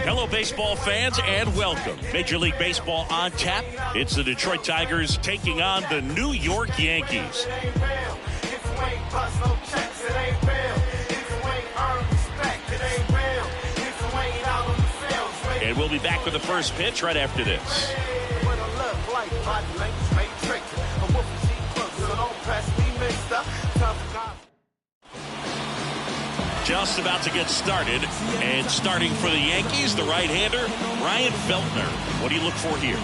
Hello, baseball fans, and welcome. Major League Baseball on tap. It's the Detroit Tigers taking on the New York Yankees. And we'll be back with the first pitch right after this. Just about to get started, and starting for the Yankees, the right-hander, Ryan Feltner. What do you look for here?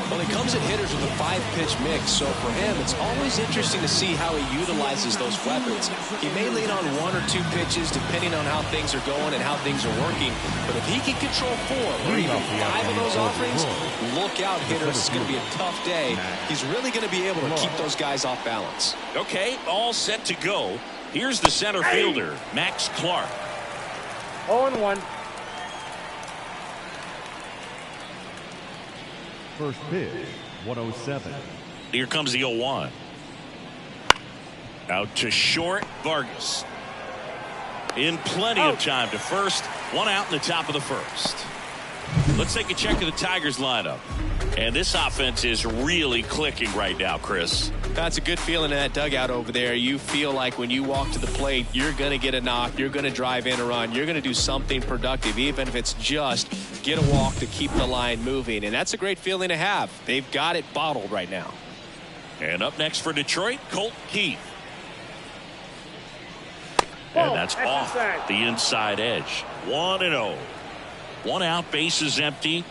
Well, he comes at hitters with a 5-pitch mix, so for him, it's always interesting to see how he utilizes those weapons. He may lean on 1 or 2 pitches, depending on how things are going and how things are working, but if he can control 4 or even 5 of those offerings, look out, hitters. It's going to be a tough day. He's really going to be able to keep those guys off balance. Okay, all set to go. Here's the center fielder, Max Clark. 0-1. First pitch, 107. Here comes the 0-1. Out to short, Vargas. In plenty of time to first. 1 out in the top of the first. Let's take a check of the Tigers lineup. And this offense is really clicking right now, Chris. That's a good feeling in that dugout over there. You feel like when you walk to the plate, you're going to get a knock, you're going to drive in a run, you're going to do something productive, even if it's just get a walk to keep the line moving. And that's a great feeling to have. They've got it bottled right now. And up next for Detroit, Colt Keith. And that's off the inside edge. 1-0. 1 out, bases empty.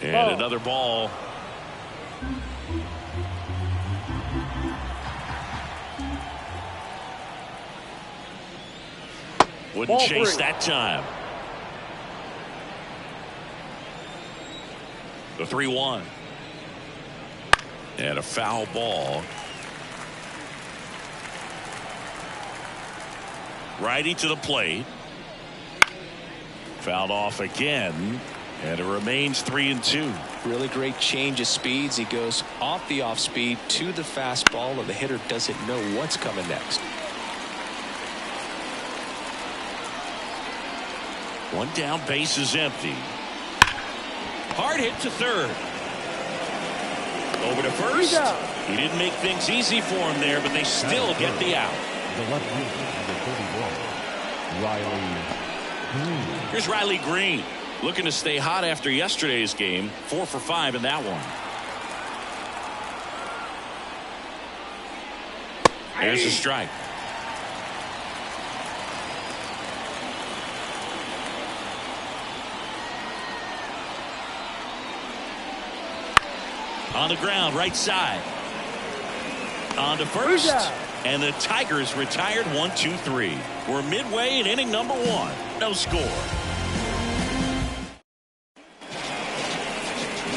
And another ball. Wouldn't chase that time. The 3-1. And a foul ball. Righty to the plate. Fouled off again. And it remains 3-2. Really great change of speeds. He goes off the off speed to the fastball, and the hitter doesn't know what's coming next. 1 down, base is empty. Hard hit to third. Over to first. He didn't make things easy for him there, but they still get the out. The left fielder, number 31, Riley Green. Here's Riley Green. Looking to stay hot after yesterday's game. 4 for 5 in that one. There's a strike. On the ground, right side. On to first. And the Tigers retired 1-2-3. We're midway in inning number 1. No score.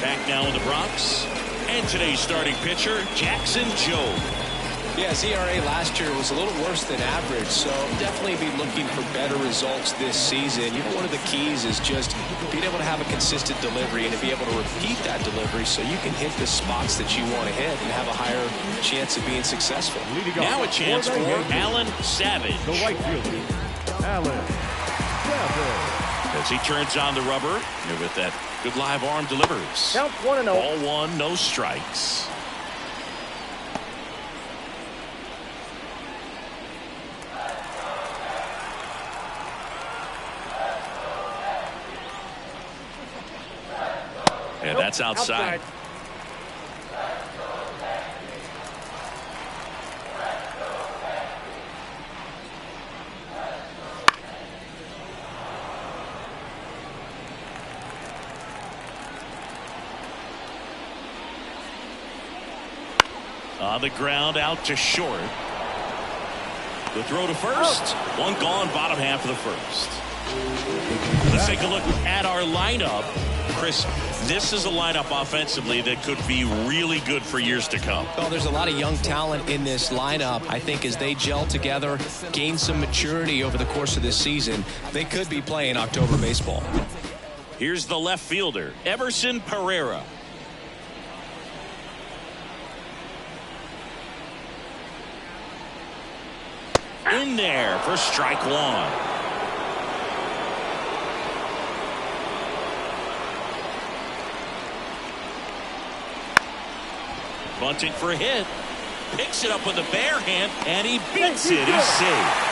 Back now in the Bronx. And today's starting pitcher, Jackson Jobe. Yeah, his ERA last year was a little worse than average, so definitely be looking for better results this season. You know, one of the keys is just being able to have a consistent delivery and to be able to repeat that delivery so you can hit the spots that you want to hit and have a higher chance of being successful. Now a chance for Alan Savage. The right fielder, Alan Savage. As he turns on the rubber, and with that good live arm delivers. Count 1-0. Ball 1, no strikes. And that's outside. On the ground, out to short. The throw to first. One gone, bottom half of the first. Let's take a look at our lineup. Chris, this is a lineup offensively that could be really good for years to come. Well, there's a lot of young talent in this lineup. I think as they gel together, gain some maturity over the course of this season, they could be playing October baseball. Here's the left fielder, Everson Pereira. In there for strike one. Bunting for a hit. Picks it up with a bare hand, and he beats it. He's safe.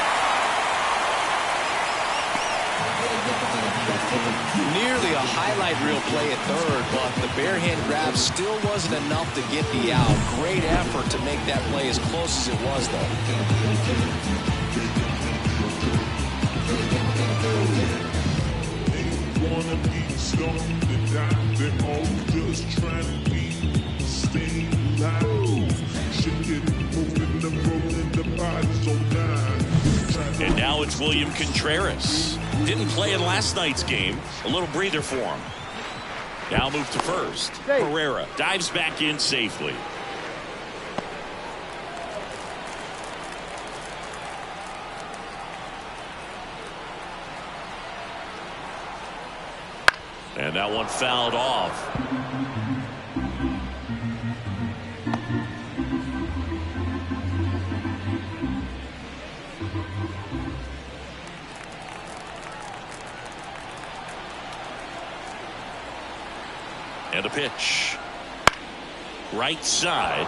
Nearly a highlight reel play at third, but the bare hand grab still wasn't enough to get the out. Great effort to make that play as close as it was, though. And now it's William Contreras. Didn't play in last night's game. A little breather for him. Now move to first. Pereira dives back in safely. And that one fouled off. And a pitch. Right side.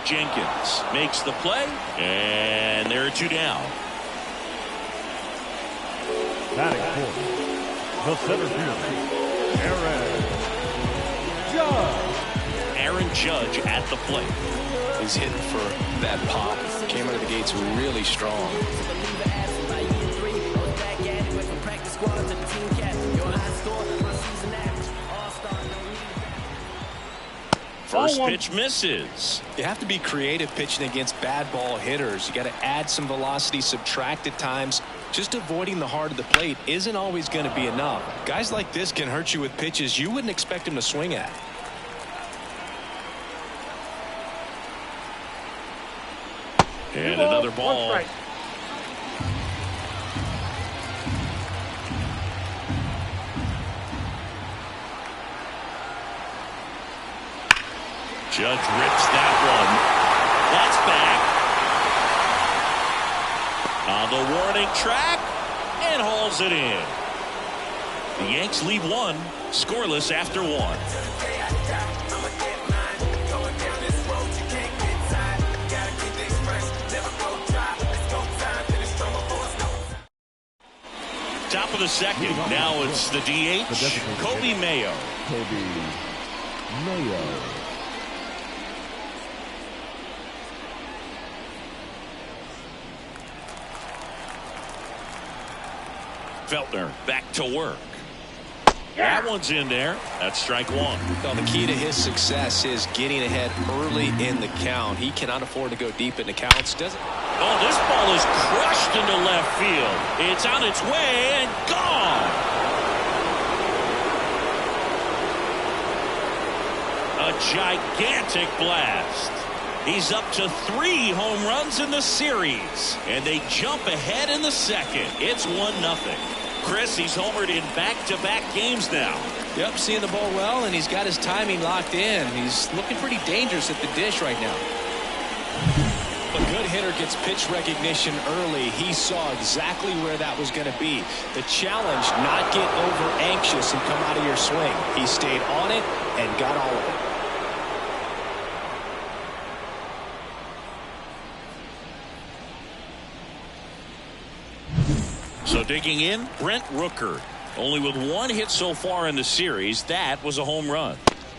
Jenkins makes the play. And there are two down. Batting fourth, the center fielder, Aaron Judge at the plate. He's hitting for that pop. Came out of the gates really strong. First pitch misses. You have to be creative pitching against bad ball hitters. You got to add some velocity, subtract at times. Just avoiding the heart of the plate isn't always going to be enough. Guys like this can hurt you with pitches you wouldn't expect him to swing at. And another ball. Judge rips that one. That's back. On the warning track and hauls it in. The Yanks lead one, scoreless after one. Top of the second. Now it's the DH, Kobe Mayo. Feltner back to work. That one's in there. That's strike one. Well, the key to his success is getting ahead early in the count. He cannot afford to go deep in the counts. Oh, this ball is crushed into left field. It's on its way and gone. A gigantic blast. He's up to 3 home runs in the series, and they jump ahead in the second. It's 1-0. Chris, he's homered in back-to-back games now. Yep, seeing the ball well, and he's got his timing locked in. He's looking pretty dangerous at the dish right now. A good hitter gets pitch recognition early. He saw exactly where that was going to be. The challenge, not get over anxious and come out of your swing. He stayed on it and got all of it. So digging in, Brent Rooker. Only with 1 hit so far in the series. That was a home run.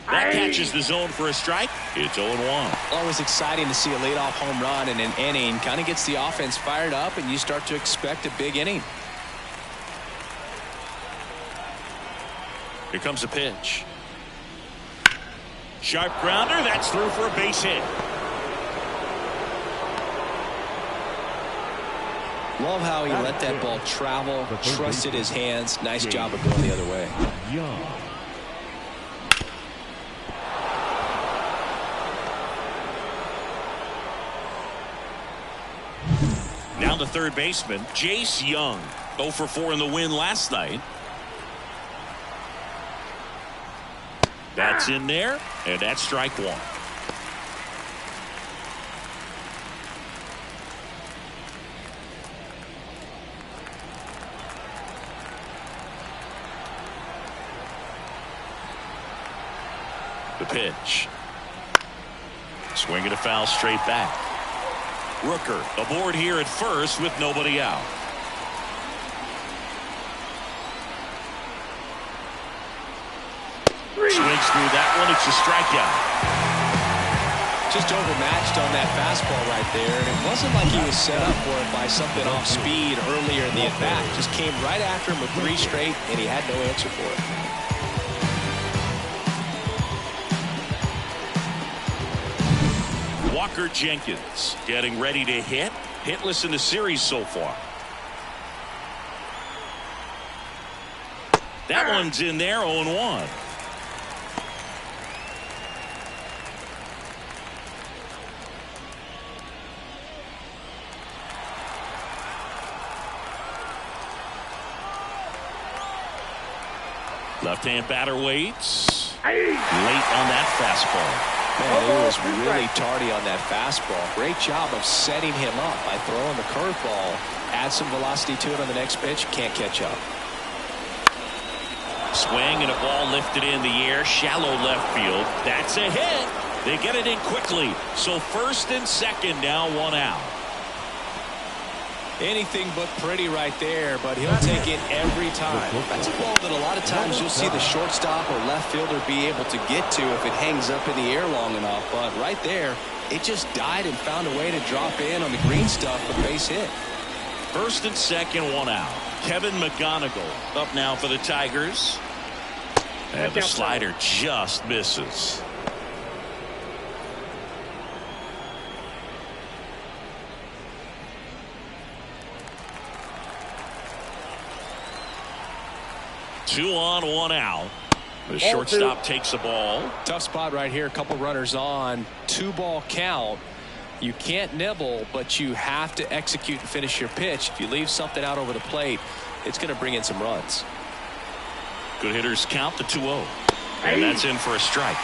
That catches the zone for a strike. It's 0-1. Always exciting to see a leadoff home run in an inning. Kind of gets the offense fired up, and you start to expect a big inning. Here comes a pitch. Sharp grounder. That's through for a base hit. Love how he let that ball travel, trusted his hands. Nice job of going the other way. Now the third baseman, Jace Young. 0 for 4 in the win last night. That's in there, and that's strike one. The pitch. Swing and a foul straight back. Rooker aboard here at first with nobody out. Swings through that one. It's a strikeout. Just overmatched on that fastball right there. And it wasn't like he was set up for it by something off speed earlier in the at-bat. Just came right after him with 3 straight, and he had no answer for it. Walker Jenkins getting ready to hit. Hitless in the series so far. That one's in there, 0-1. Left-hand batter waits. Late on that fastball. Man, he was really tardy on that fastball. Great job of setting him up by throwing the curveball. Add some velocity to it on the next pitch. Can't catch up. Swing and a ball lifted in the air. Shallow left field. That's a hit. They get it in quickly. So first and second now, 1 out. Anything but pretty right there, but he'll take it every time. That's a ball that a lot of times you'll see the shortstop or left fielder be able to get to if it hangs up in the air long enough. But right there, it just died and found a way to drop in on the green stuff for the base hit. First and second, 1 out. Kevin McGonigal up now for the Tigers. And the slider just misses. Two on, 1 out. The shortstop takes the ball. Tough spot right here. A couple runners on. 2-ball count. You can't nibble, but you have to execute and finish your pitch. If you leave something out over the plate, it's going to bring in some runs. Good hitters count the 2-0. And that's in for a strike.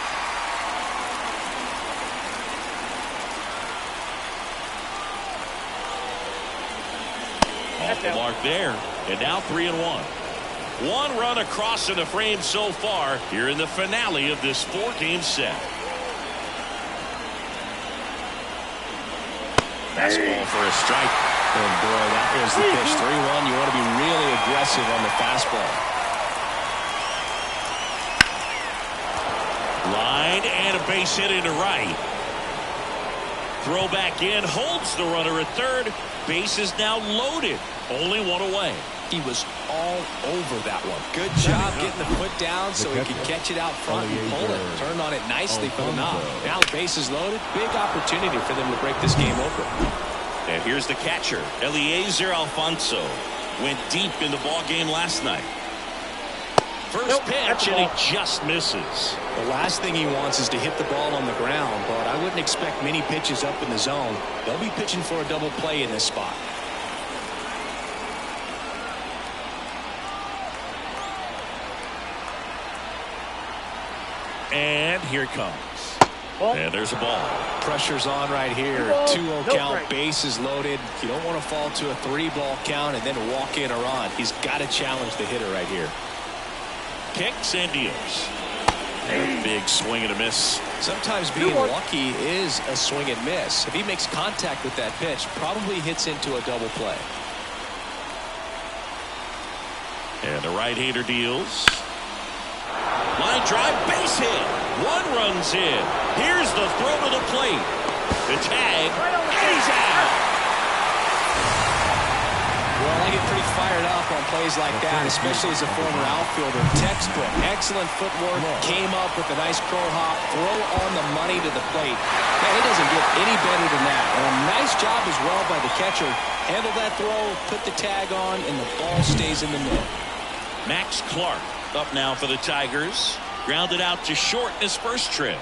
Off the mark there. And now 3-1. 1 run across in the frame so far here in the finale of this 4-game set. Fastball for a strike. And boy, that was the pitch. 3-1. You want to be really aggressive on the fastball. Line and a base hit into right. Throw back in, holds the runner at third. Base is now loaded. Only 1 away. He was all over that one. Good job getting the foot down so he could catch it out front and pull it. Turned on it nicely for the knock. Now the base is loaded. Big opportunity for them to break this game open. And here's the catcher. Eliezer Alfonso went deep in the ball game last night. First pitch, and he just misses. The last thing he wants is to hit the ball on the ground, but I wouldn't expect many pitches up in the zone. They'll be pitching for a double play in this spot. And here it comes. And there's a ball. Pressure's on right here. 2-0 count, bases loaded. You don't want to fall to a 3-ball count and then walk in or on. He's got to challenge the hitter right here. Kicks and deals. And a big swing and a miss. Sometimes being lucky is a swing and miss. If he makes contact with that pitch, probably hits into a double play. And the right-hander deals. Line drive, base hit. 1 runs in. Here's the throw to the plate. The tag, and he's out. Well, I get pretty fired up on plays like that, especially as a former outfielder. Textbook, excellent footwork, came up with a nice crow hop, throw on the money to the plate. Man, it doesn't get any better than that. And a nice job as well by the catcher. Handle that throw, put the tag on, and the ball stays in the middle. Max Clark up now for the Tigers. Grounded out to short in his first trip.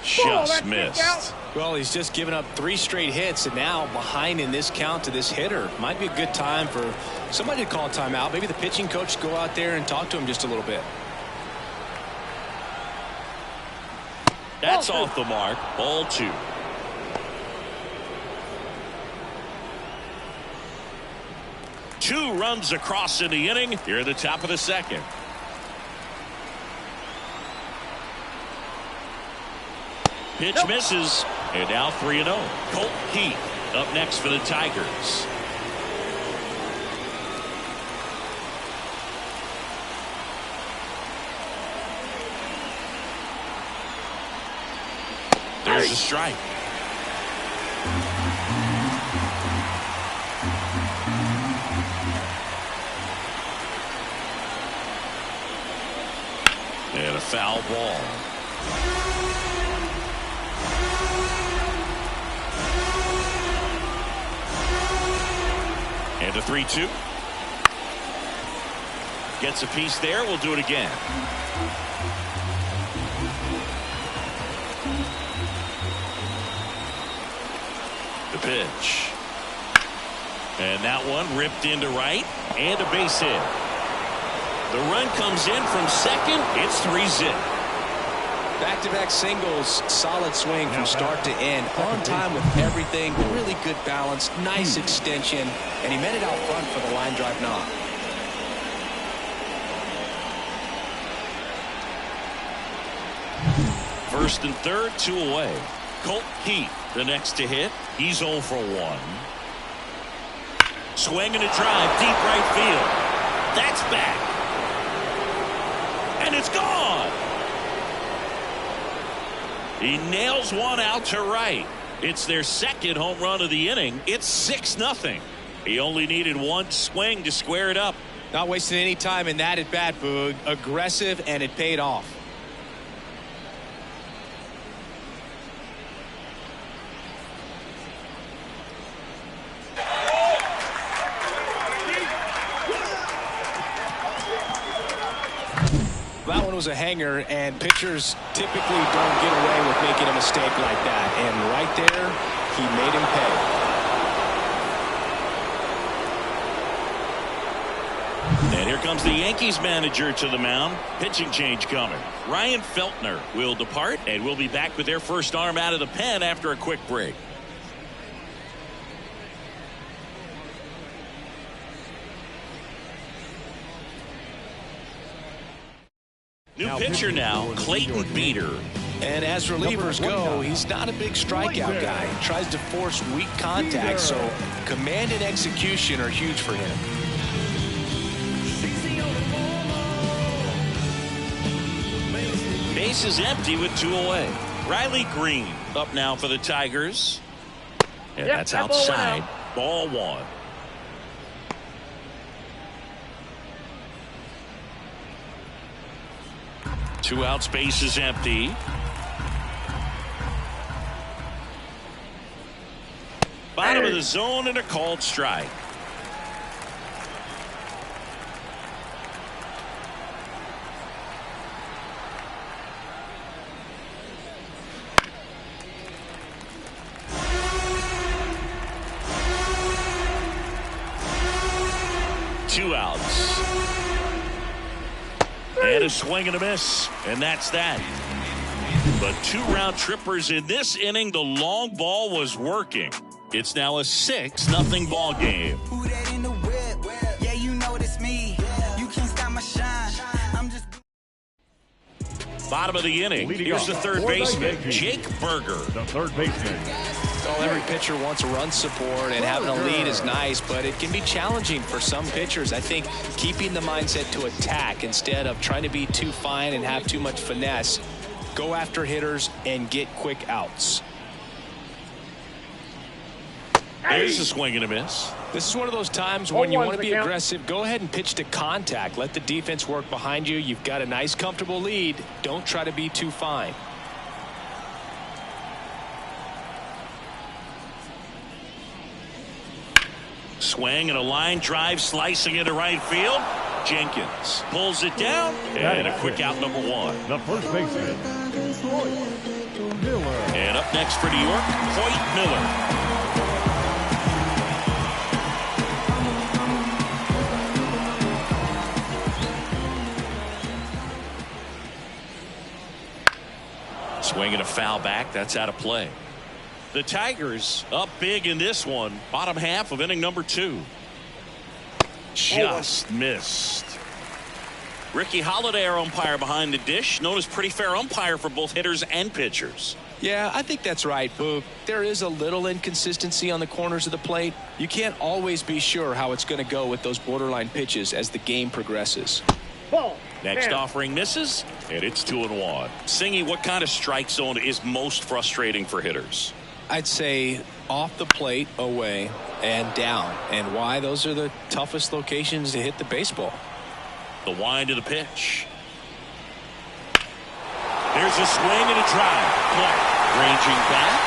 Just missed. Well, he's just given up 3 straight hits, and now behind in this count to this hitter. Might be a good time for somebody to call a timeout. Maybe the pitching coach go out there and talk to him just a little bit. That's off the mark. Ball 2. Two runs across in the inning here at the top of the second. Pitch misses, and now 3-0. Colt Heath up next for the Tigers. There's a strike. And a foul ball. And a 3-2. Gets a piece there. We'll do it again. The pitch. And that one ripped into right. And a base hit. The run comes in from second. It's 3-zip. Back-to-back singles, solid swing from start to end, on time with everything, really good balance, nice extension, and he met it out front for the line drive knock. First and third, 2 away. Colt Heath, the next to hit. He's 0 for 1. Swing and a drive, deep right field. That's back. And it's gone. He nails one out to right. It's their second home run of the inning. It's 6-0. He only needed one swing to square it up. Not wasting any time in that at bat, Boog. Aggressive, and it paid off. That one was a hanger, and pitchers typically don't get away with making a mistake like that. And right there, he made him pay. And here comes the Yankees manager to the mound. Pitching change coming. Ryan Feltner will depart, and we'll be back with their first arm out of the pen after a quick break. New pitcher now, Clayton Beeter. And as relievers go, he's not a big strikeout guy. He tries to force weak contact, so command and execution are huge for him. Base is empty with 2 away. Riley Green up now for the Tigers. And that's outside. Ball 1. Two outs, base is empty. Bottom of the zone and a called strike. Two outs. And a swing and a miss. And that's that. But 2 round trippers in this inning. The long ball was working. It's now a 6-0 ball game. Who that in the whip? Yeah, you know it's me. You can't stop my shine. I'm just Bottom of the inning. Here's the third baseman, Jake Burger. The third baseman. Well, every pitcher wants run support, and having a lead is nice, but it can be challenging for some pitchers. I think keeping the mindset to attack instead of trying to be too fine and have too much finesse. Go after hitters and get quick outs. There's a swing and a miss. This is one of those times when you want to be aggressive. Go ahead and pitch to contact. Let the defense work behind you. You've got a nice, comfortable lead. Don't try to be too fine. Swing and a line drive slicing into right field. Jenkins pulls it down, and a quick out, number 1. The first baseman, Hoyt Miller. And up next for New York, Hoyt Miller. Swing and a foul back. That's out of play. The Tigers up big in this one. Bottom half of inning number 2. Just missed. Ricky Holiday, our umpire behind the dish, known as pretty fair umpire for both hitters and pitchers. Yeah, I think that's right, Boog. There is a little inconsistency on the corners of the plate. You can't always be sure how it's going to go with those borderline pitches as the game progresses. Ball. Next Man. offering misses, and it's 2-1. Singy, what kind of strike zone is most frustrating for hitters? I'd say off the plate, away, and down. And why? Those are the toughest locations to hit the baseball. The wind of the pitch. There's a swing and a drive. Clark ranging back.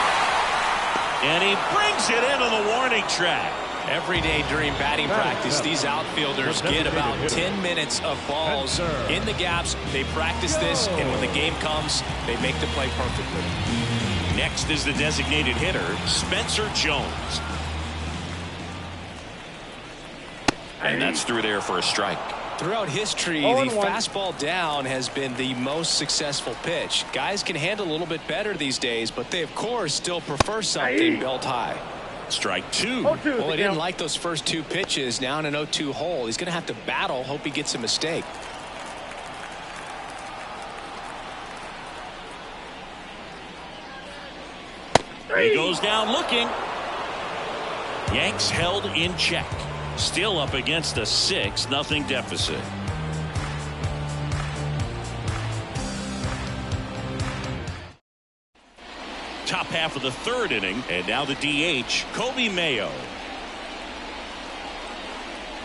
And he brings it into the warning track. Every day during batting practice, these outfielders get about 10 minutes of balls in the gaps. They practice this, and when the game comes, they make the play perfectly. Next is the designated hitter, Spencer Jones. And that's through there for a strike. Throughout history, the fastball down has been the most successful pitch. Guys can handle a little bit better these days, but they, of course, still prefer something belt high. Strike 2. Well, he didn't like those first 2 pitches. Now in an 0-2 hole. He's going to have to battle. Hope he gets a mistake. He goes down looking. Yanks held in check. Still up against a 6-0 deficit. Top half of the 3rd inning, and now the DH, Kobe Mayo.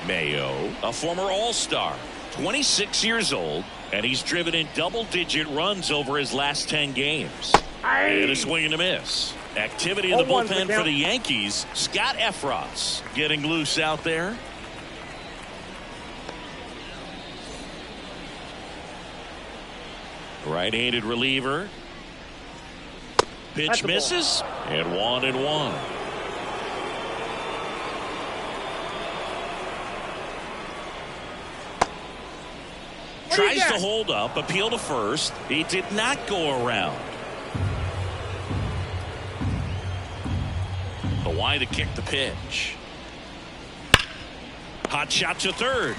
Mayo, a former All-Star, 26 years old, and he's driven in double-digit runs over his last 10 games. And a swing and a miss. Activity in the bullpen for the Yankees. Scott Effross getting loose out there. Right-handed reliever. Pitch misses. And 1-1. Tries to hold up. Appeal to first. He did not go around. Why to kick the pitch. Hot shot to third.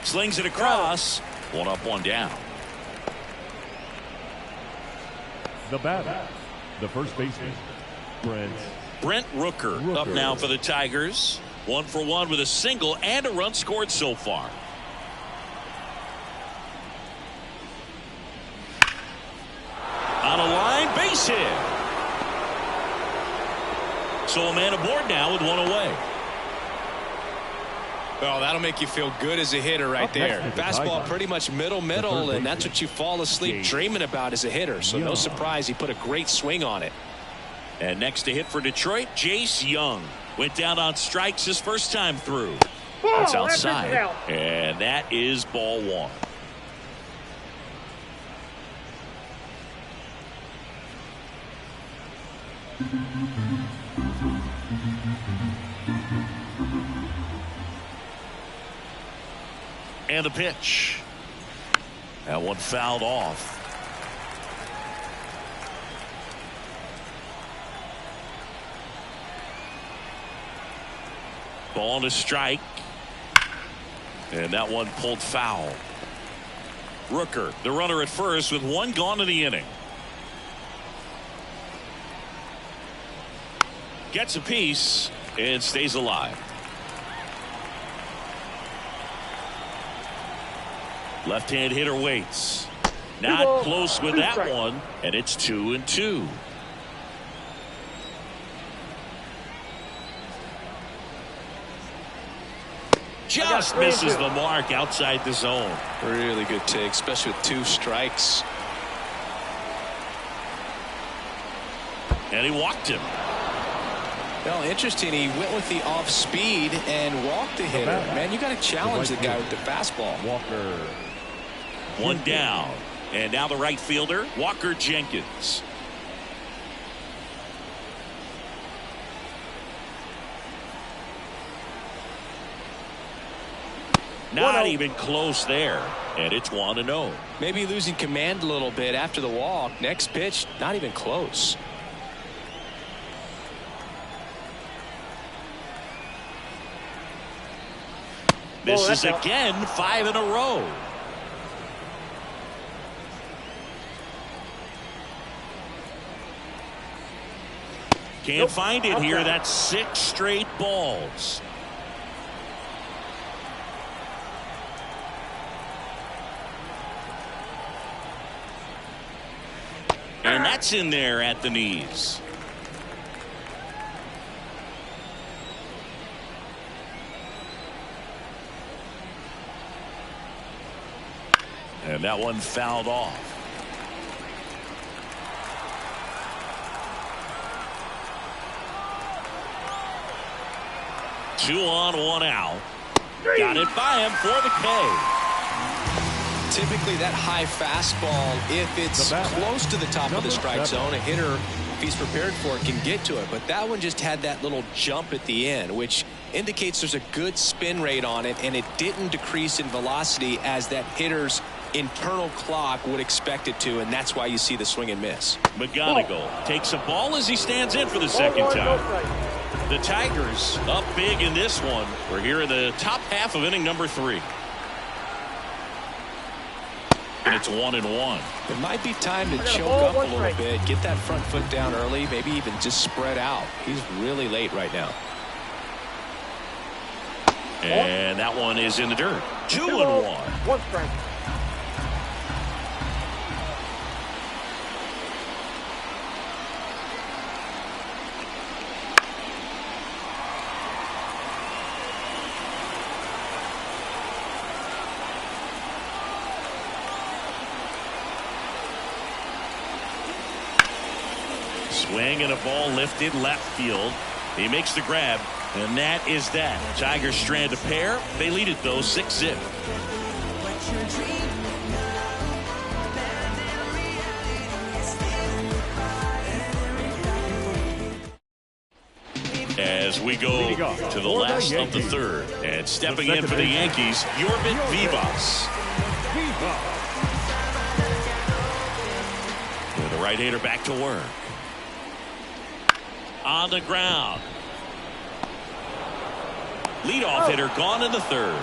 Slings it across. 1 up, 1 down. The batter, the first baseman, Brent Rooker up now for the Tigers. 1 for 1 with a single and a run scored so far. On a line, base hit. So a man aboard now with 1 away. Well, that'll make you feel good as a hitter right there. Fastball pretty much middle, and that's what you fall asleep dreaming about as a hitter. So no surprise he put a great swing on it. And next to hit for Detroit, Jace Young. Went down on strikes his first time through. That's outside. And that is ball 1. And the pitch. That one fouled off. Ball to strike. And that one pulled foul. Rooker, the runner at first with 1 gone in the inning. Gets a piece and stays alive. Left-hand hitter waits. Not close with that one, and it's 2-2. Just misses the mark outside the zone. Really good take, especially with 2 strikes. And he walked him. Well, interesting. He went with the off speed and walked the hitter. Man, you got to challenge the guy with the fastball. Walker. 1 down. And now the right fielder, Walker Jenkins. Not even close there. And it's 1-0. Maybe losing command a little bit after the walk. Next pitch, not even close. This is again 5 in a row. Can't find it here. That's 6 straight balls. And that's in there at the knees. And that one fouled off. Two on, one out. Got it by him for the K. Typically that high fastball, if it's close to the top of the strike zone, a hitter, if he's prepared for it, can get to it. But that one just had that little jump at the end, which indicates there's a good spin rate on it, and it didn't decrease in velocity as that hitter's internal clock would expect it to, and that's why you see the swing and miss. McGonigal takes a ball as he stands in for the second time. The Tigers up big in this one. We're here in the top half of inning number 3. And it's 1-1. It might be time to choke up a little bit, get that front foot down early, maybe even just spread out. He's really late right now. And that one is in the dirt. 2-1. 1 strike. Swing and a ball lifted left field. He makes the grab, and that is that. Tigers strand a pair. They lead it, though, 6-0. As we go to the last of the third, and stepping in for the Yankees, Yorbit Vivas. With the right-hander back to work. On the ground. Leadoff hitter gone in the third.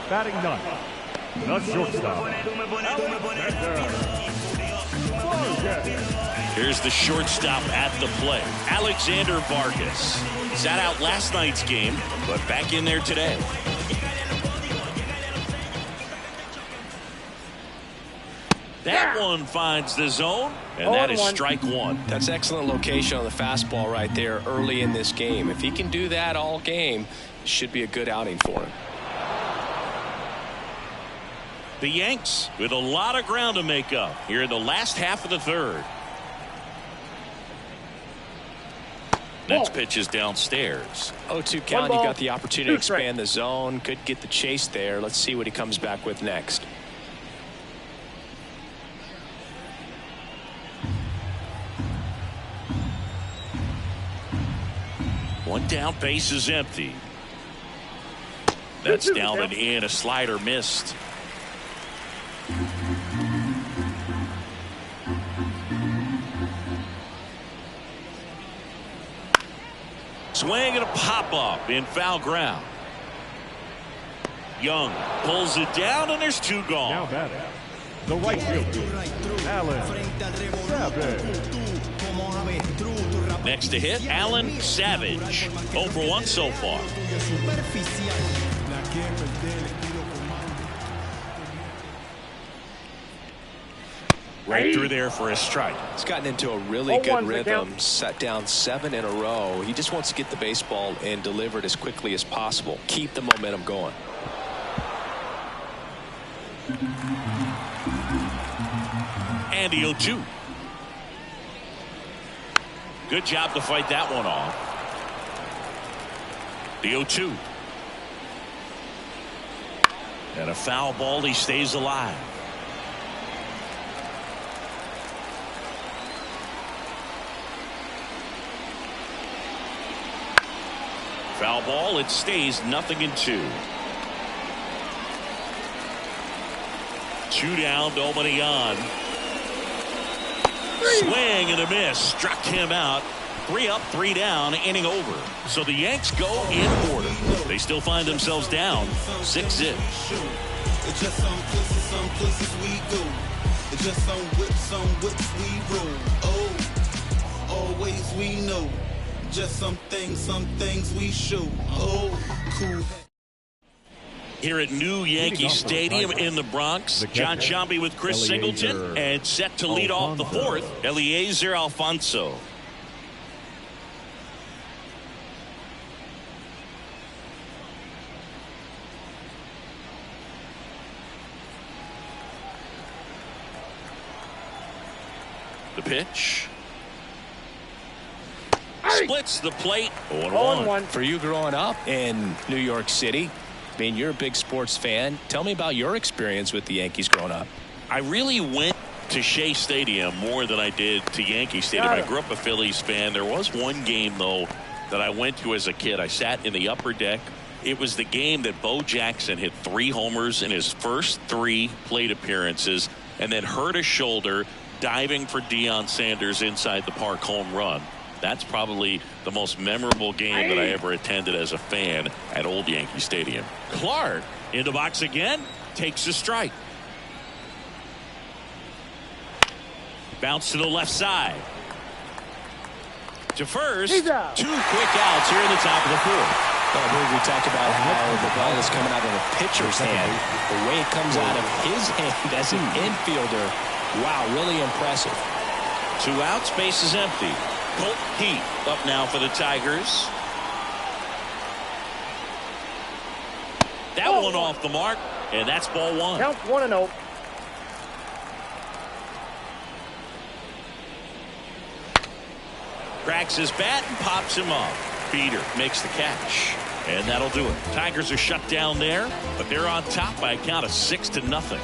Batting ninth, the shortstop. Here's the shortstop at the plate, Alexander Vargas. Sat out last night's game, but back in there today. That one finds the zone, and that is strike one. That's excellent location on the fastball right there early in this game. If he can do that all game, it should be a good outing for him. The Yanks with a lot of ground to make up here in the last half of the third. Next pitch is downstairs. 0-2 count. You got the opportunity to expand the zone. Could get the chase there. Let's see what he comes back with next. One down, base is empty. That's down and in. A slider missed. Swing and a pop up in foul ground. Young pulls it down, and there's 2 gone. Now batting, the right fielder, Alan Savage. Next to hit, Alan Savage. 0 for 1 so far. Right through there for a strike. He's gotten into a really good rhythm, set down 7 in a row. He just wants to get the baseball and deliver it as quickly as possible. Keep the momentum going. And the 0-2. Good job to fight that one off. The 0-2. And a foul ball. He stays alive. Foul ball. It stays 0-2. 2 down, nobody on. Swing and a miss. Struck him out. 3 up, 3 down, inning over. So the Yanks go in order. They still find themselves down 6-0. It's just some places we go. It's just some whips we roll. Oh, always we know. Just some things we show. Oh, cool. Here at New Yankee Stadium in the Bronx, John Sciambi with Chris Singleton, and set to lead off the 4th, Eliezer Alfonso. The pitch. Splits the plate. 0-1. For you growing up in New York City, I mean, you're a big sports fan. Tell me about your experience with the Yankees growing up. I really went to Shea Stadium more than I did to Yankee Stadium. I grew up a Phillies fan. There was one game, though, that I went to as a kid. I sat in the upper deck. It was the game that Bo Jackson hit 3 homers in his first 3 plate appearances and then hurt a shoulder diving for Deion Sanders inside the park home run. That's probably the most memorable game that I ever attended as a fan at Old Yankee Stadium. Clark in the box again, takes a strike. Bounce to the left side. To first. 2 quick outs here in the top of the 4th. Well, I believe we talked about how the ball is coming out of a pitcher's hand. The way it comes out of his hand as an infielder. Wow, really impressive. 2 outs, base is empty. Colt Heat up now for the Tigers. That one off the mark, and that's ball 1. Count 1-0. Cracks his bat and pops him up. Peter makes the catch, and that'll do it. Tigers are shut down there, but they're on top by a count of 6-0.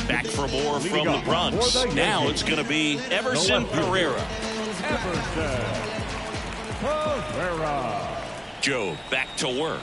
Back for more from the Bronx. Now it's going to be Everson Pereira. Joe back to work.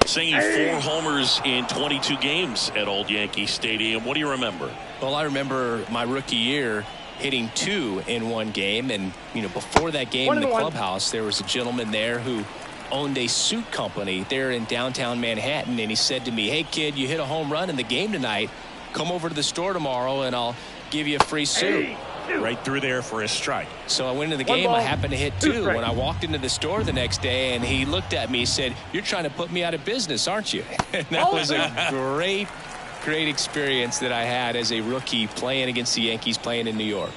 Singing 4 homers in 22 games at Old Yankee Stadium. What do you remember? Well, I remember my rookie year hitting 2 in one game. And, you know, before that game in the clubhouse, there was a gentleman there who owned a suit company there in downtown Manhattan, and he said to me, "Hey kid, you hit a home run in the game tonight. Come over to the store tomorrow and I'll give you a free suit." Right through there for a strike. So I went into the game. I happened to hit 2 when I walked into the store the next day, and he looked at me and said, "You're trying to put me out of business, aren't you?" And that was a great experience that I had as a rookie playing against the Yankees, playing in New York.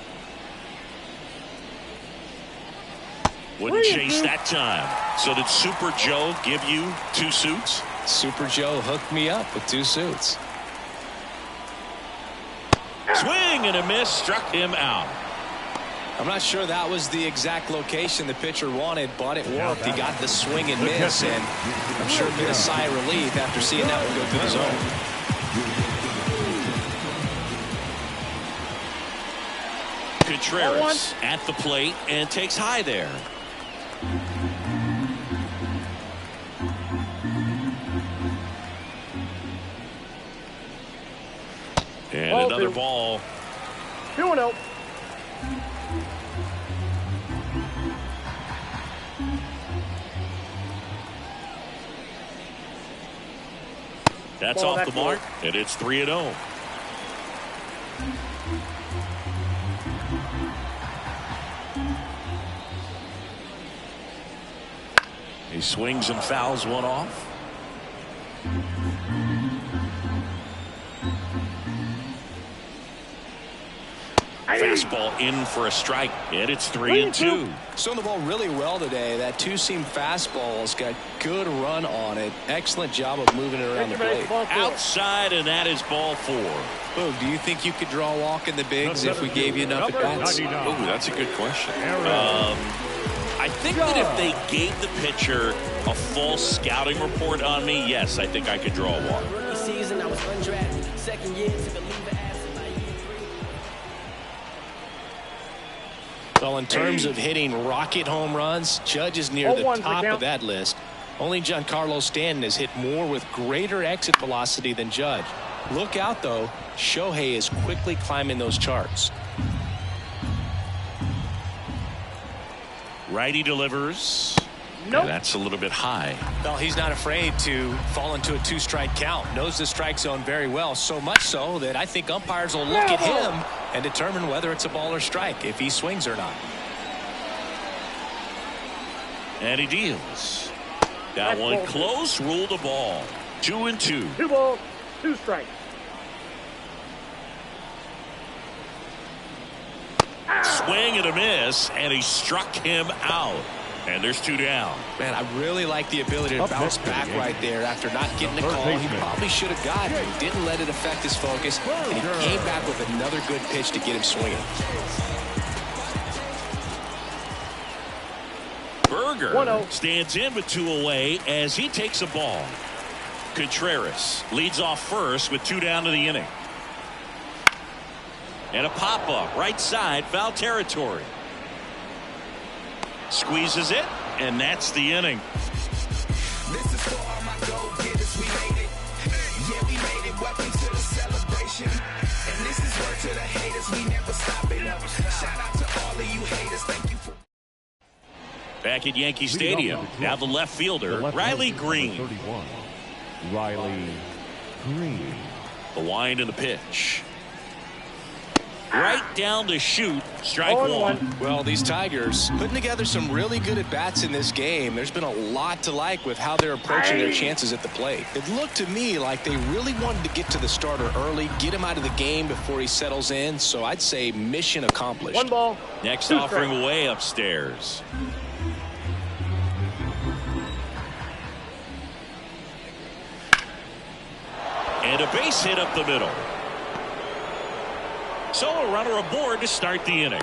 Wouldn't chase that time. So did Super Joe give you 2 suits? Super Joe hooked me up with 2 suits. Swing and a miss, struck him out. I'm not sure that was the exact location the pitcher wanted, but it worked. He got the swing and miss, and I'm sure he a sigh of relief after seeing that one go through the zone. Contreras at the plate and takes high there. And another ball. 2-0. That's off the mark, and it's 3-0. He swings and fouls one off. Fastball in for a strike, and it's 3-2. Throwing the ball really well today. That 2-seam fastball's got good run on it. Excellent job of moving it around the plate. Outside, and that is ball 4. Boog, do you think you could draw a walk in the bigs if we gave you enough at bats? Ooh, that's a good question. I think that if they gave the pitcher a full scouting report on me, yes, I think I could draw a walk. Rookie season, I was undrafted. Second year, took a leave of absence. Well, in terms of hitting rocket home runs, Judge is near the 0-1's the top count. of that list. Only Giancarlo Stanton has hit more with greater exit velocity than Judge. Look out, though. Shohei is quickly climbing those charts. Righty delivers. Nope. And that's a little bit high. Well, he's not afraid to fall into a two-strike count. Knows the strike zone very well, so much so that I think umpires will look at him and determine whether it's a ball or strike, if he swings or not. And he deals. That That's one ball. close, ruled a ball. 2-2. 2 balls, 2 strikes. Swing and a miss, and he struck him out. And there's 2 down. Man, I really like the ability to Up bounce next, back Eddie. right there after not getting a Third call. He baseman. probably should have gotten it. He didn't let it affect his focus, and he came back with another good pitch to get him swinging. Berger 1-0. stands in with 2 away as he takes a ball. Contreras leads off first with 2 down to the inning. And a pop-up right side, foul territory. Squeezes it, and that's the inning. This is for all my go-getters, we made it. Yeah, we made it. Welcome to the celebration. And this is word to the haters, we never stop it. Shout out to all of you haters, thank you for. Back at Yankee Stadium, now the left fielder, Riley Green. 31. Riley Green. The wind and the pitch. Right down to shoot, strike 0-1. 1. Well, these Tigers putting together some really good at-bats in this game. There's been a lot to like with how they're approaching their chances at the plate. It looked to me like they really wanted to get to the starter early, get him out of the game before he settles in. So I'd say mission accomplished. 1 ball. Next 2 offering strikes. way upstairs. And a base hit up the middle. So a runner aboard to start the inning.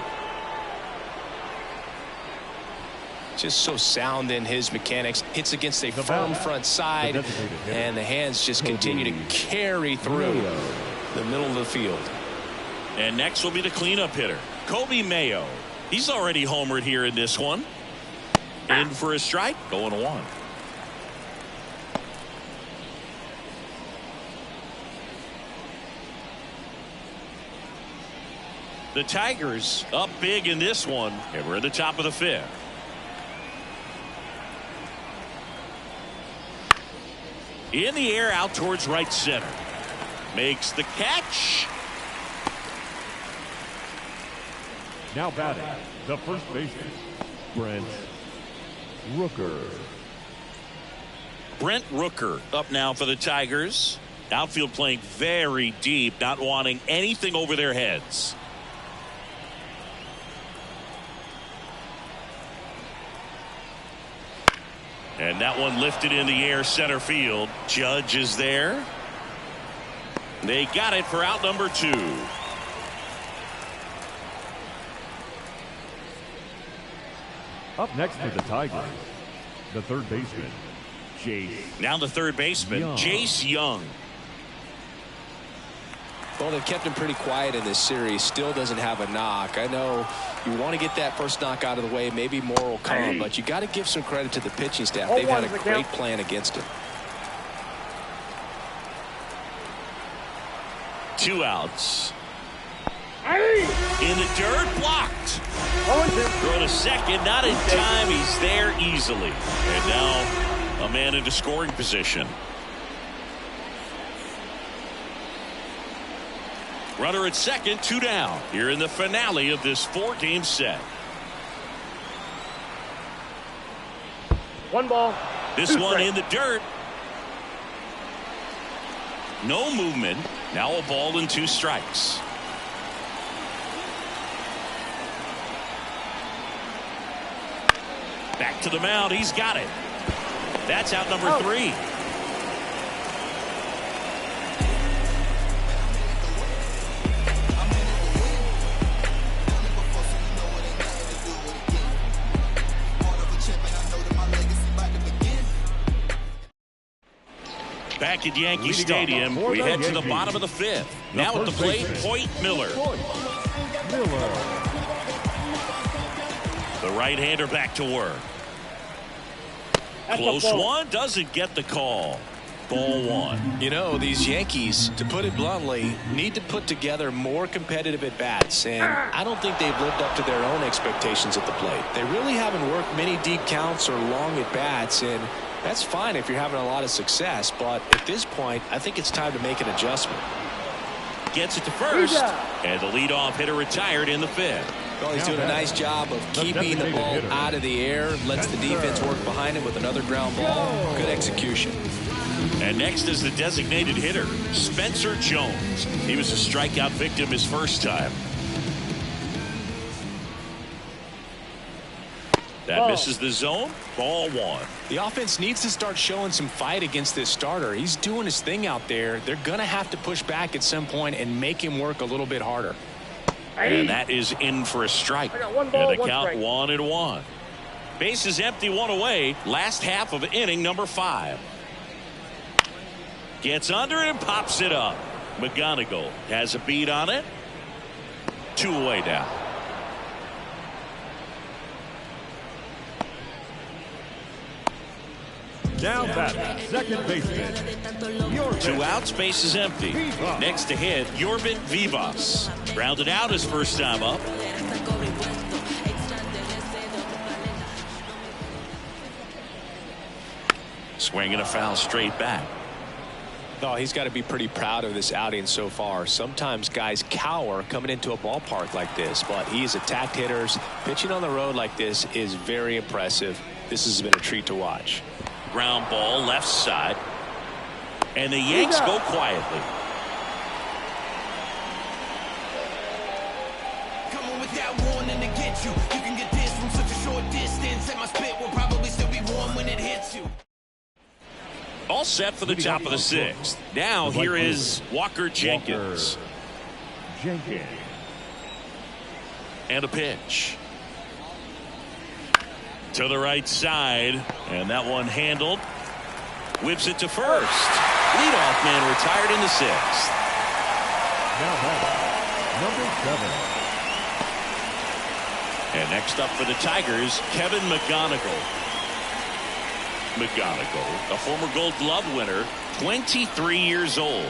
Just so sound in his mechanics. Hits against a firm front side, designated hitter. and the hands just continue to carry through the middle of the field. And next will be the cleanup hitter, Kobe Mayo. He's already homered here in this one. In for a strike, going 1. The Tigers up big in this one, and we're at the top of the 5th. In the air, out towards right center. Makes the catch. Now batting, the first baseman, Brent Rooker. Brent Rooker up now for the Tigers. Outfield playing very deep, not wanting anything over their heads. And that one lifted in the air, center field. Judge is there. They got it for out number 2. Up next for the Tigers, the third baseman, Jace. Now the third baseman, Young. Jace Young. Well, they've kept him pretty quiet in this series. Still doesn't have a knock. I know you want to get that first knock out of the way. Maybe more will come, but you got to give some credit to the pitching staff. They've had a 0-1's the great count. plan against him. 2 outs. Hey! In the dirt, blocked. 0-2. Throw to second, not in time. He's there easily. And now a man into scoring position. Runner at second, 2 down. Here in the finale of this 4-game set. 1 ball. This 2 one strikes. in the dirt. No movement. Now a ball and 2 strikes. Back to the mound. He's got it. That's out number 3. Back at Yankee Leading Stadium, off for we the head to the Yankees, bottom of the 5th. Now at the first plate, baseman, Hoyt Miller. Miller. The right-hander back to work. Close one, doesn't get the call. Ball one. You know, these Yankees, to put it bluntly, need to put together more competitive at-bats, and I don't think they've lived up to their own expectations at the plate. They really haven't worked many deep counts or long at-bats, and that's fine if you're having a lot of success, but at this point, I think it's time to make an adjustment. Gets it to first, and the leadoff hitter retired in the fifth. Well, he's doing a nice job of keeping the ball out of the air, lets the defense work behind him with another ground ball. Good execution. And next is the designated hitter, Spencer Jones. He was a strikeout victim his first time. That misses the zone. Ball one. The offense needs to start showing some fight against this starter. He's doing his thing out there. They're going to have to push back at some point and make him work a little bit harder. And that is in for a strike. And the count 1-1. Base is empty, one away. Last half of inning number 5. Gets under it and pops it up. McGonigal has a beat on it. 2 away now. Now batter, second baseman. 2 outs, base is empty. Next to hit, Yorvin Vivas. Grounded out his first time up. Swinging a foul straight back. Oh, he's got to be pretty proud of this outing so far. Sometimes guys cower coming into a ballpark like this, but he's attacked hitters. Pitching on the road like this is very impressive. This has been a treat to watch. Ground ball left side. And the Yanks go quietly. Come on without warning to get you. You can get this from such a short distance, and my spit will probably still be warm when it hits you. All set for the top of the 6th. Now here is Walker Jenkins. And a pitch. To the right side, and that one handled. Whips it to first. Leadoff man retired in the 6th. Now batter, number 7. And next up for the Tigers, Kevin McGonigal. McGonigal, a former Gold Glove winner, 23 years old.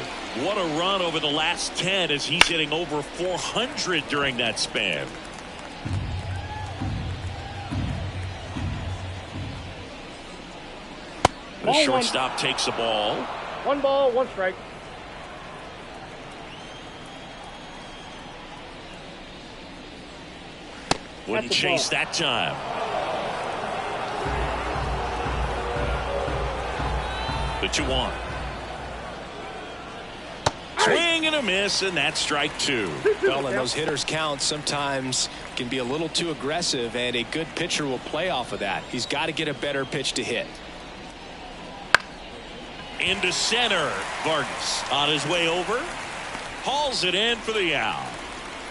What a run over the last 10 as he's hitting over 400 during that span. The shortstop takes the ball. 1 ball, 1 strike. Wouldn't chase that time. The 2-1. Swing and a miss, and that's strike 2. Well, and those hitters count sometimes can be a little too aggressive, and a good pitcher will play off of that. He's got to get a better pitch to hit. Into center. Vargas on his way over. Hauls it in for the out.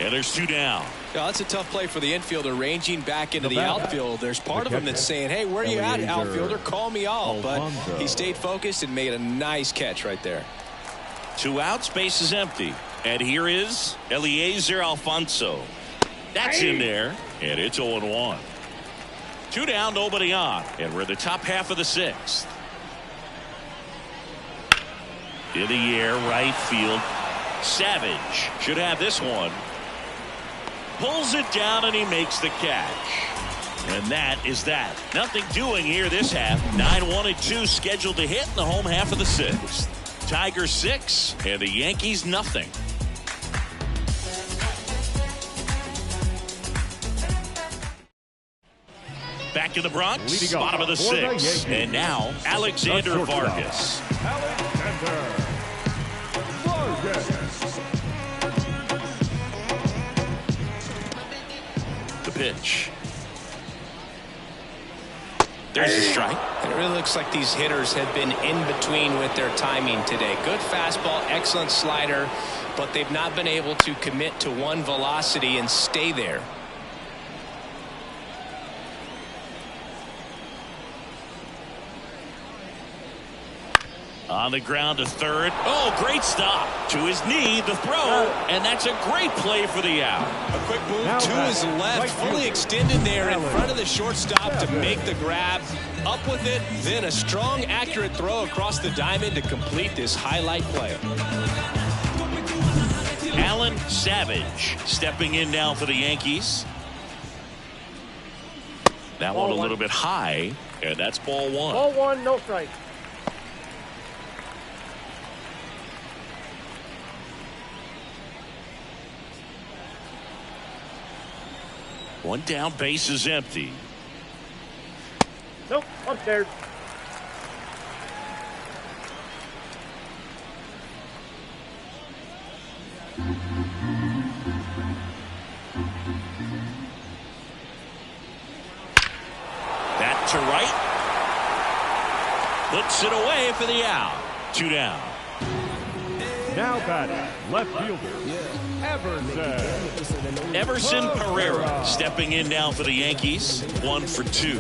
And there's 2 down. Yeah, that's a tough play for the infielder, ranging back into the outfield. There's part of him that's saying, hey, where are you at, outfielder? Call me out. But he stayed focused and made a nice catch right there. 2 outs, base is empty. And here is Eliezer Alfonso. That's in there, and it's 0-1. 2 down, nobody on. And we're in the top half of the 6th. In the air, right field. Savage should have this one. Pulls it down, and he makes the catch. And that is that. Nothing doing here this half. 9-1-2 scheduled to hit in the home half of the 6th. Tigers 6 and the Yankees nothing. Back in the Bronx, bottom of the 6th. And now Alexander Vargas. The pitch. There's a strike. It really looks like these hitters have been in between with their timing today. Good fastball, excellent slider, but they've not been able to commit to one velocity and stay there. On the ground to third. Oh, great stop. To his knee, the throw, and that's a great play for the out. A quick move Now to his left, right fully fielder. extended there in Allen. front of the shortstop to make the grab. Up with it, then a strong, accurate throw across the diamond to complete this highlight play. Alan Savage stepping in now for the Yankees. That one a little bit high, and that's ball one. Ball one, no strike. One down, base is empty. Nope, upstairs. Back to right. Puts it away for the out. 2 down. Now batting, left fielder, Everson. Everson Pereira stepping in now for the Yankees. 1 for 2.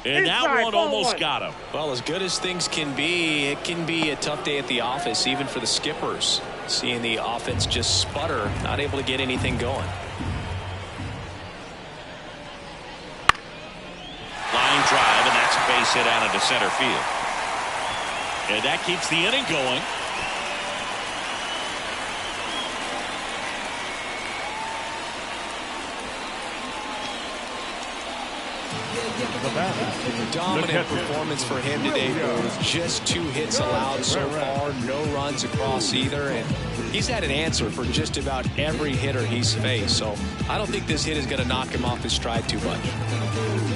And that Inside, one ball almost one. got him. Well, as good as things can be, it can be a tough day at the office, even for the skippers. Seeing the offense just sputter, not able to get anything going. Line drive, and that's a base hit out into center field. And that keeps the inning going. The batter. Dominant performance for him today, Booth. Just 2 hits allowed so far, no runs across either, and he's had an answer for just about every hitter he's faced. So I don't think this hit is going to knock him off his stride too much.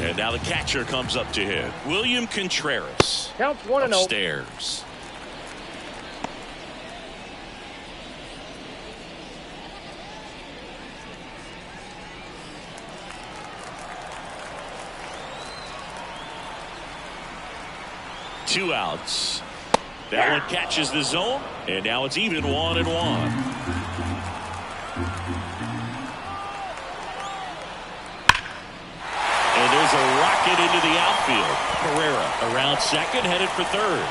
And now the catcher comes up to hit. William Contreras. Counts 1-0. Upstairs. Two outs. That one catches the zone, and now it's even 1-1. And there's a rocket into the outfield. Pereira around second, headed for third.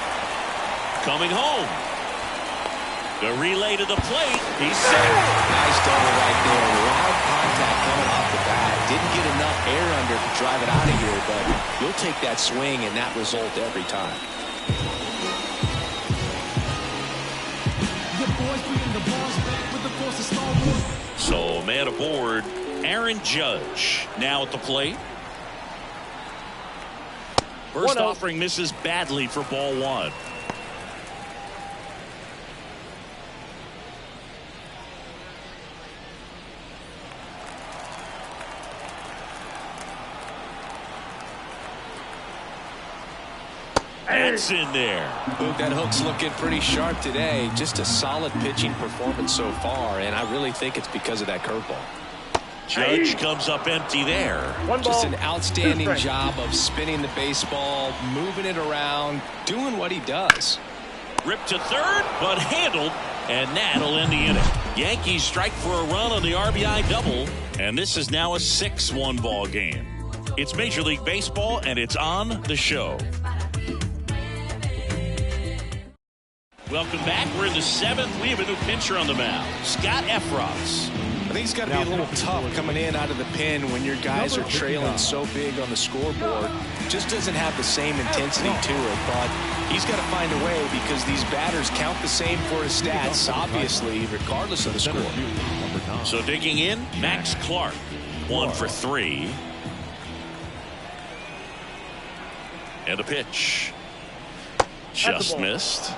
Coming home. The relay to the plate. He's safe. Nice double right there. Loud contact coming off the bat. Didn't get enough air under to drive it out of here, but you'll take that swing and that result every time. So man aboard, Aaron Judge now at the plate. First 1-0. offering misses badly for ball one. That's in there. Luke, that hook's looking pretty sharp today. Just a solid pitching performance so far, and I really think it's because of that curveball. Judge comes up empty there. One ball. Just an outstanding 2 strikes. job of spinning the baseball, moving it around, doing what he does. Ripped to third, but handled, and that'll end the inning. Yankees strike for a run on the RBI double, and this is now a 6-1 ball game. It's Major League Baseball, and it's on the show. Welcome back. We're in the 7th. We have a new pitcher on the mound, Scott Effross. I think it's got to be a little tough coming in out of the pen when your guys are trailing so big on the scoreboard. Just doesn't have the same intensity to it, but he's got to find a way because these batters count the same for his stats, obviously, regardless of the score. So digging in, Max Clark, 1 for 3. And a pitch. Just missed.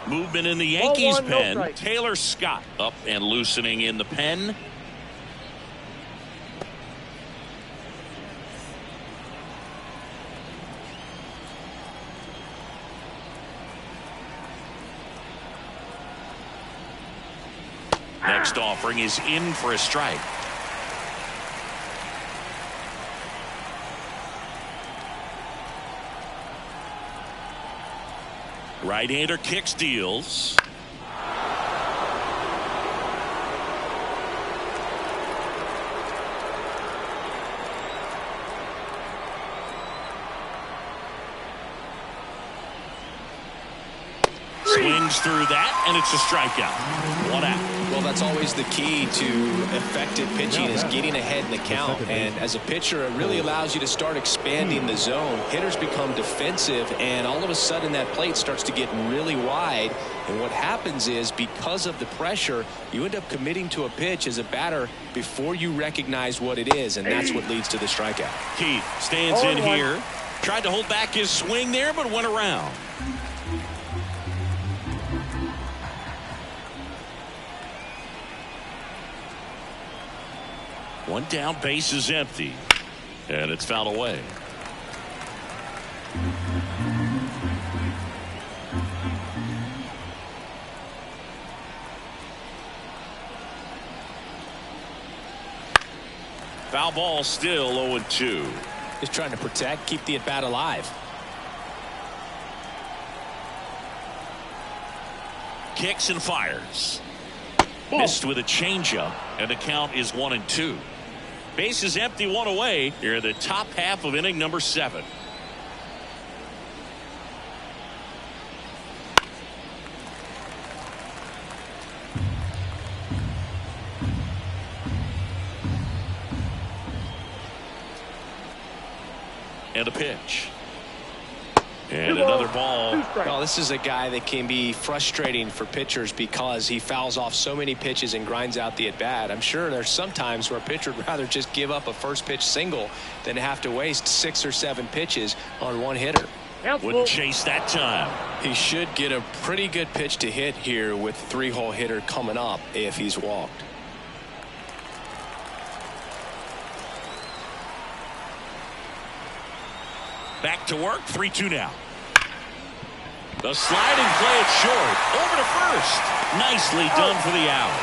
Movement in the Yankees Ball one, no pen. strike. Taylor Scott up and loosening in the pen. Next offering is in for a strike. Right-hander kicks, deals. Swings through that, and it's a strikeout. 1 out. Well, that's always the key to effective pitching is getting ahead in the count. And as a pitcher, it really allows you to start expanding the zone. Hitters become defensive, and all of a sudden that plate starts to get really wide. And what happens is, because of the pressure, you end up committing to a pitch as a batter before you recognize what it is, and that's what leads to the strikeout. Keith stands in here. Tried to hold back his swing there, but went around. One down, base is empty, and it's fouled away. Foul ball, still 0-2. Just trying to protect, keep the at-bat alive. Kicks and fires. Missed with a changeup, and the count is 1-2. Base is empty, 1 away. Here in the top half of inning number 7. And a pitch. And another ball. Well, this is a guy that can be frustrating for pitchers because he fouls off so many pitches and grinds out the at-bat. I'm sure there's some times where a pitcher would rather just give up a first pitch single than have to waste 6 or 7 pitches on one hitter. Wouldn't chase that time. He should get a pretty good pitch to hit here with 3-hole hitter coming up if he's walked. Back to work, 3-2 now. The sliding play at short. Over to first. Nicely done for the out.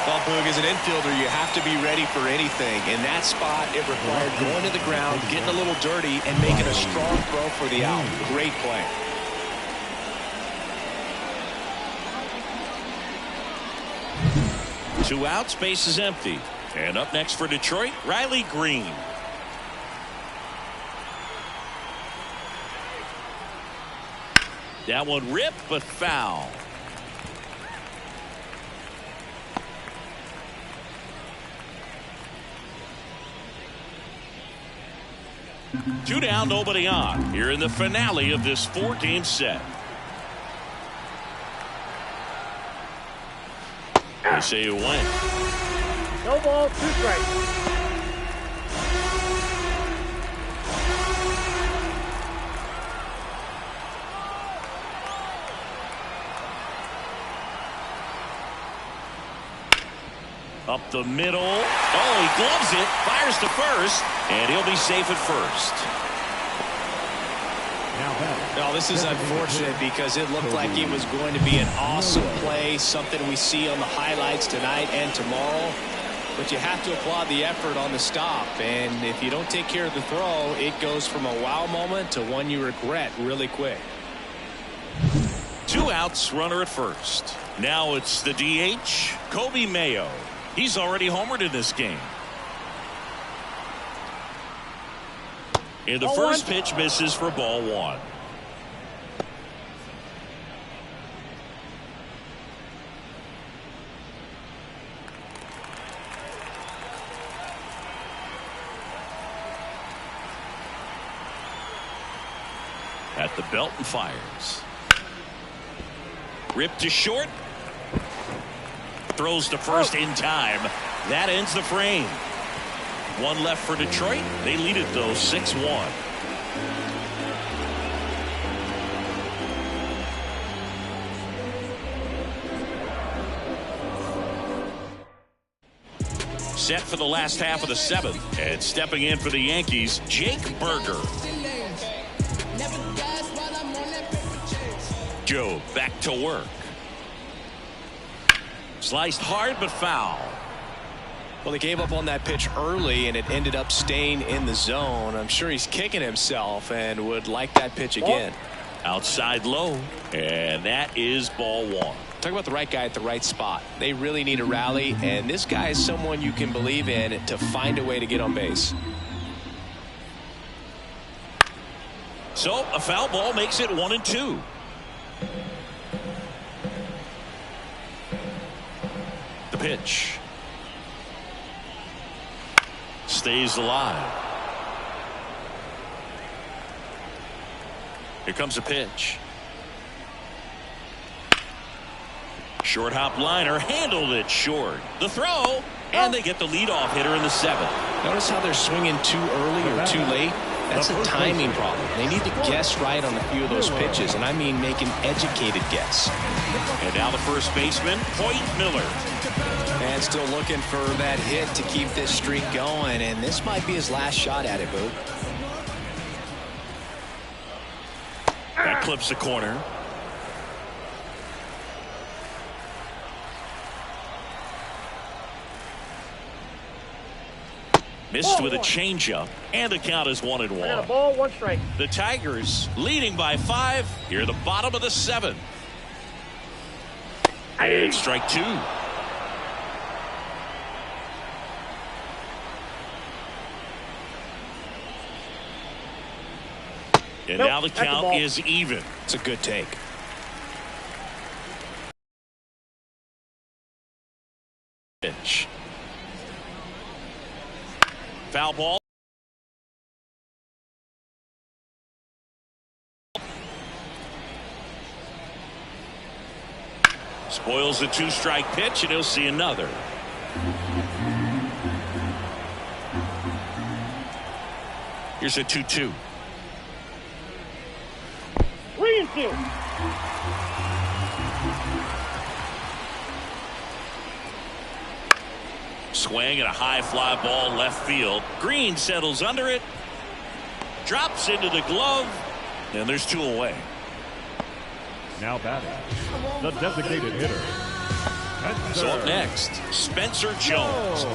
Well, Boog, as an infielder, you have to be ready for anything. In that spot, it required going to the ground, getting a little dirty, and making a strong throw for the out. Great play. Two outs, base is empty. And up next for Detroit, Riley Green. That one ripped, but foul. Two down, nobody on. Here in the finale of this 4-game set. They say you win. No ball, 2 strikes. Up the middle. Oh, he gloves it. Fires to first. And he'll be safe at first. Now this is unfortunate because it looked like it was going to be an awesome play. Something we see on the highlights tonight and tomorrow. But you have to applaud the effort on the stop. And if you don't take care of the throw, it goes from a wow moment to one you regret really quick. 2 outs, runner at first. Now it's the DH, Kobe Mayo. He's already homered in this game. And the first pitch misses for ball 1. At the belt and fires. Ripped to short. Throws to first in time. That ends the frame. 1 left for Detroit. They lead it though 6-1. Set for the last half of the 7th. And stepping in for the Yankees, Jake Burger. Joe back to work. Sliced hard but foul. Well, he gave up on that pitch early and it ended up staying in the zone. I'm sure he's kicking himself and would like that pitch again. Outside low, and that is ball 1. Talk about the right guy at the right spot. They really need a rally, and this guy is someone you can believe in to find a way to get on base. So a foul ball makes it 1-2. pitch. Stays alive. Here comes a pitch. Short hop liner, handled it short. The throw, and they get the leadoff hitter in the 7th. Notice how they're swinging too early or too late. That's a timing problem. They need to guess right on a few of those pitches, and I mean make an educated guess. And now the first baseman, Hoyt Miller. And still looking for that hit to keep this streak going, and this might be his last shot at it, Boog. That clips the corner. Missed with a changeup, and the count is 1-1. I got a ball, 1 strike. The Tigers leading by 5 here at the bottom of the 7th. And strike 2. And now the count is even. It's a good take. Pitch. Foul ball. Spoils the 2-strike pitch, and he'll see another. Here's a 2-2. 3-2. Swing and a high fly ball left field. Green settles under it. Drops into the glove. And there's 2 away. Now batting, the designated hitter. So up next, Spencer Jones.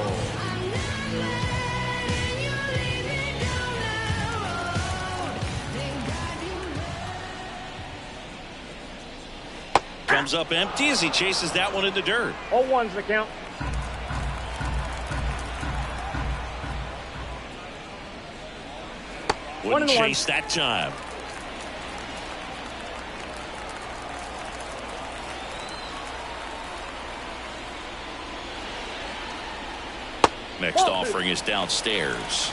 Comes up empty as he chases that one in the dirt. 0-1's the count. Wouldn't 1-1. chase that time. Next offering is downstairs.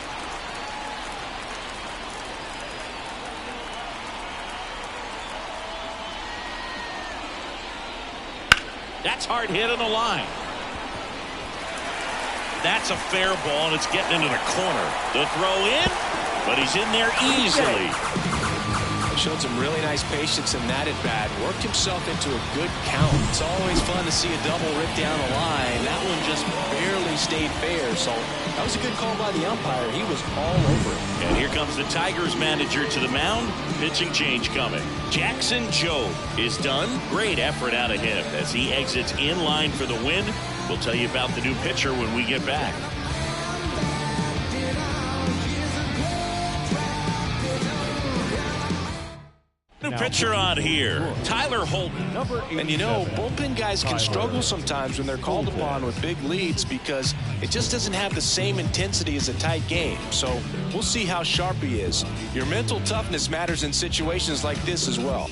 That's hard hit on the line. That's a fair ball, and it's getting into the corner. The throw in, but he's in there easily. Showed some really nice patience in that at bat. Worked himself into a good count. It's always fun to see a double rip down the line. That one just barely stayed fair. So that was a good call by the umpire. He was all over it. And here comes the Tigers manager to the mound. Pitching change coming. Jackson Jobe is done. Great effort out of him as he exits in line for the win. We'll tell you about the new pitcher when we get back. New pitcher on here, Tyler Holton. And you know, bullpen guys can struggle sometimes when they're called upon with big leads because it just doesn't have the same intensity as a tight game. So we'll see how sharp he is. Your mental toughness matters in situations like this as well.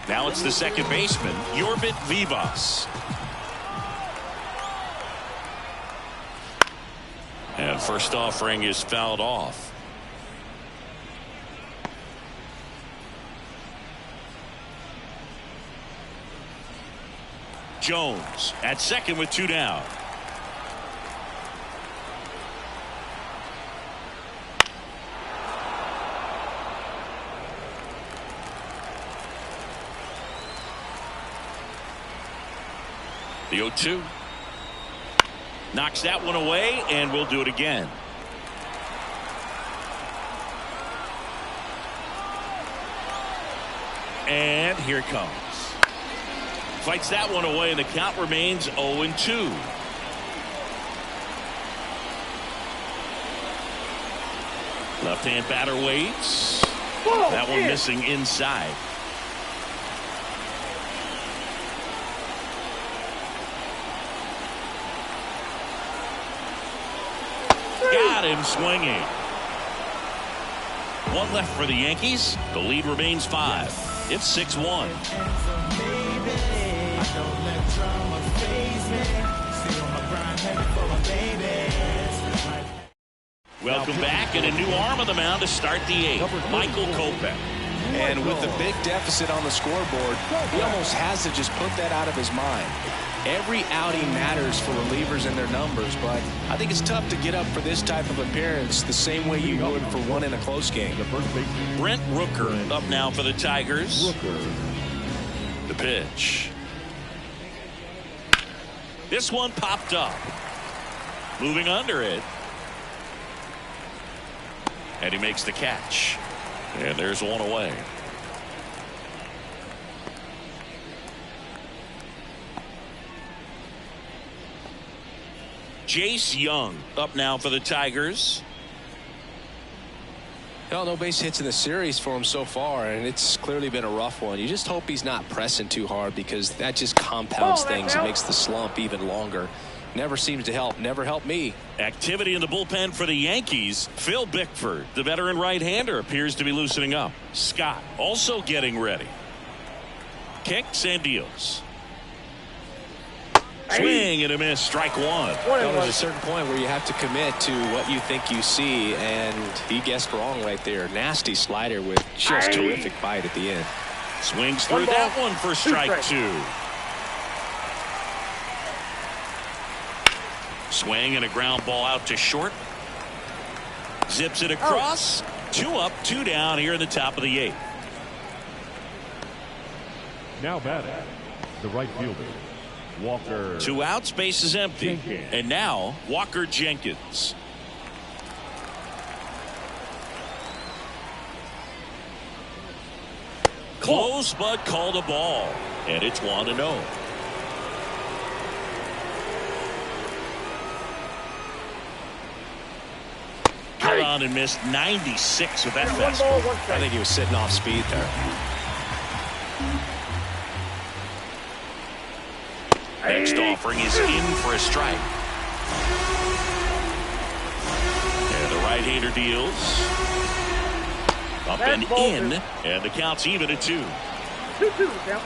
Now it's the second baseman, Yorbit Vivas. And first offering is fouled off. Jones at second with 2 down. The 0-2. Knocks that one away, and we'll do it again. And here it comes. Fights that one away, and the count remains 0-2. Left-hand batter waits. That one missing inside. Got him swinging. 1 left for the Yankees. The lead remains 5. It's 6-1. drama faze me. Stay on my grind, headed for my babies. Welcome back, and a new arm on the mound to start the 8th, Michael Kopech. And with the big deficit on the scoreboard, he almost has to just put that out of his mind. Every outing matters for relievers and their numbers, but I think it's tough to get up for this type of appearance the same way you would for one in a close game. Brent Rooker up now for the Tigers. The pitch. This one popped up. Moving under it. And he makes the catch. And there's one away. Jace Young up now for the Tigers. Well, no base hits in the series for him so far, and it's clearly been a rough one. You just hope he's not pressing too hard, because that just compounds things and makes the slump even longer. Never seems to help. Never helped me. Activity in the bullpen for the Yankees. Phil Bickford, the veteran right-hander, appears to be loosening up. Scott also getting ready. Kicks and deals. Swing and a miss. Strike one. Well, there's a certain point where you have to commit to what you think you see, and he guessed wrong right there. Nasty slider with just terrific bite at the end. Swings through that one for strike two. Swing and a ground ball out to short. Zips it across. 2 up, 2 down here in the top of the 8th. Now batting, the right fielder, Walker. 2 outs, base is empty. Jenkins. And now Walker Jenkins. Close, but called a ball. And it's 1-0. Cut on and missed 96 with that fastball. I think he was sitting off speed there. Next offering is in for a strike. And the right-hander deals. Up and in. And the count's even at 2. 2-2 count.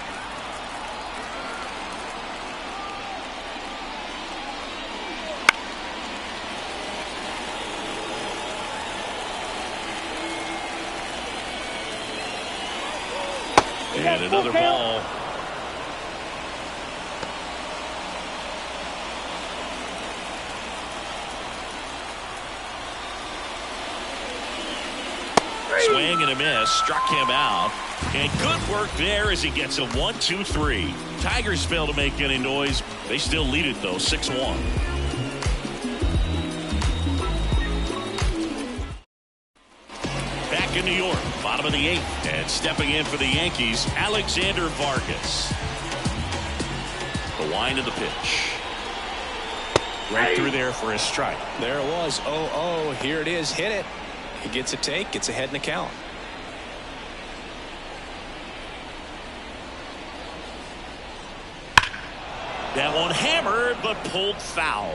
And another ball. Swing and a miss. Struck him out. And good work there as he gets a 1-2-3. Tigers fail to make any noise. They still lead it, though, 6-1. Back in New York, bottom of the 8th. And stepping in for the Yankees, Alexander Vargas. The wind of the pitch. Right through there for a strike. There it was. 0-0. Here it is. Hit it. He gets a take, gets ahead in the count. That one hammered, but pulled foul.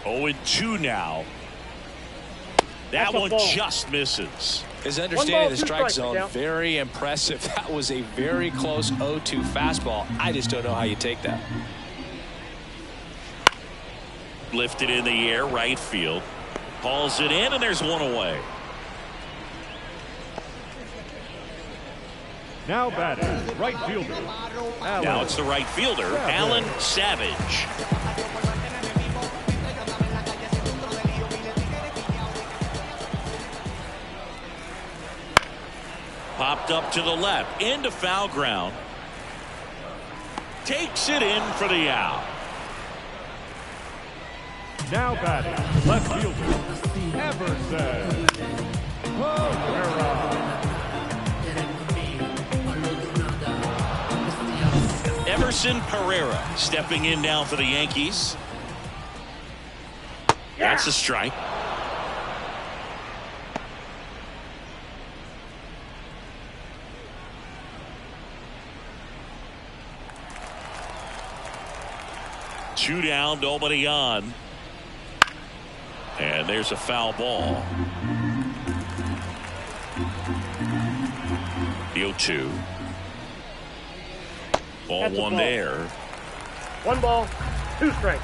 0-2 now. That one just misses. His understanding of the strike zone, very impressive. That was a very close 0-2 fastball. I just don't know how you take that. Lifted in the air, right field. Hauls it in, and there's one away. Now batting, right fielder, Alan. Now it's the right fielder, Alan Savage. Popped up to the left, into foul ground. Takes it in for the out. Now batting, left fielder, Everson Pereira. Everson Pereira stepping in now for the Yankees. That's a strike. Two down, nobody on. And there's a foul ball. The 0-2. Ball That's a one ball. there. 1 ball, 2 strikes.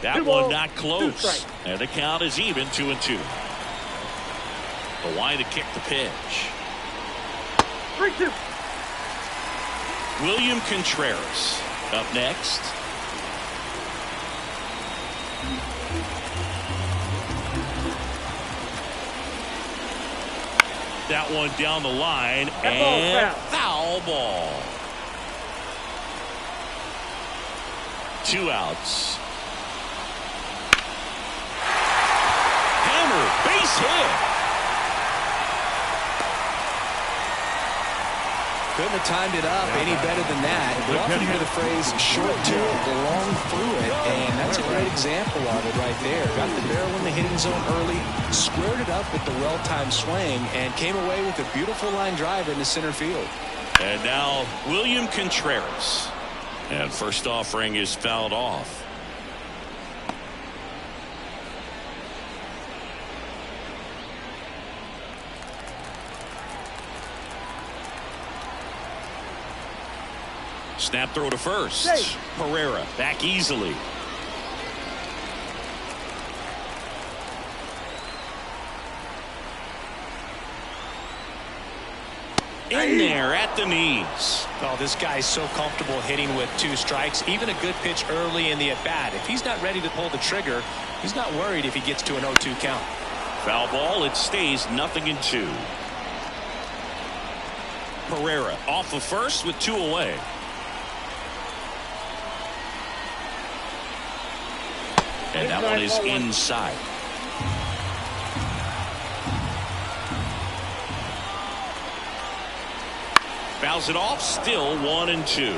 That 2 one balls, not 2 close. strikes. And the count is even, 2-2. The line to kick the pitch. 3-2. William Contreras up next. That one down the line, That ball is and foul ball. 2 outs. Hammer, base hit. Couldn't have timed it up any better than that. We often hear the phrase short to it, long through it, and that's a great example of it right there. Got the barrel in the hitting zone early, squared it up with the well-timed swing, and came away with a beautiful line drive into center field. And now William Contreras. And first offering is fouled off. Snap throw to first. Safe. Pereira back easily. In there at the knees. Oh, this guy's so comfortable hitting with 2 strikes. Even a good pitch early in the at-bat. If he's not ready to pull the trigger, he's not worried if he gets to an 0-2 count. Foul ball. It stays 0-2. Pereira off of first with 2 away. And that one is inside. Fouls it off, still 1-2.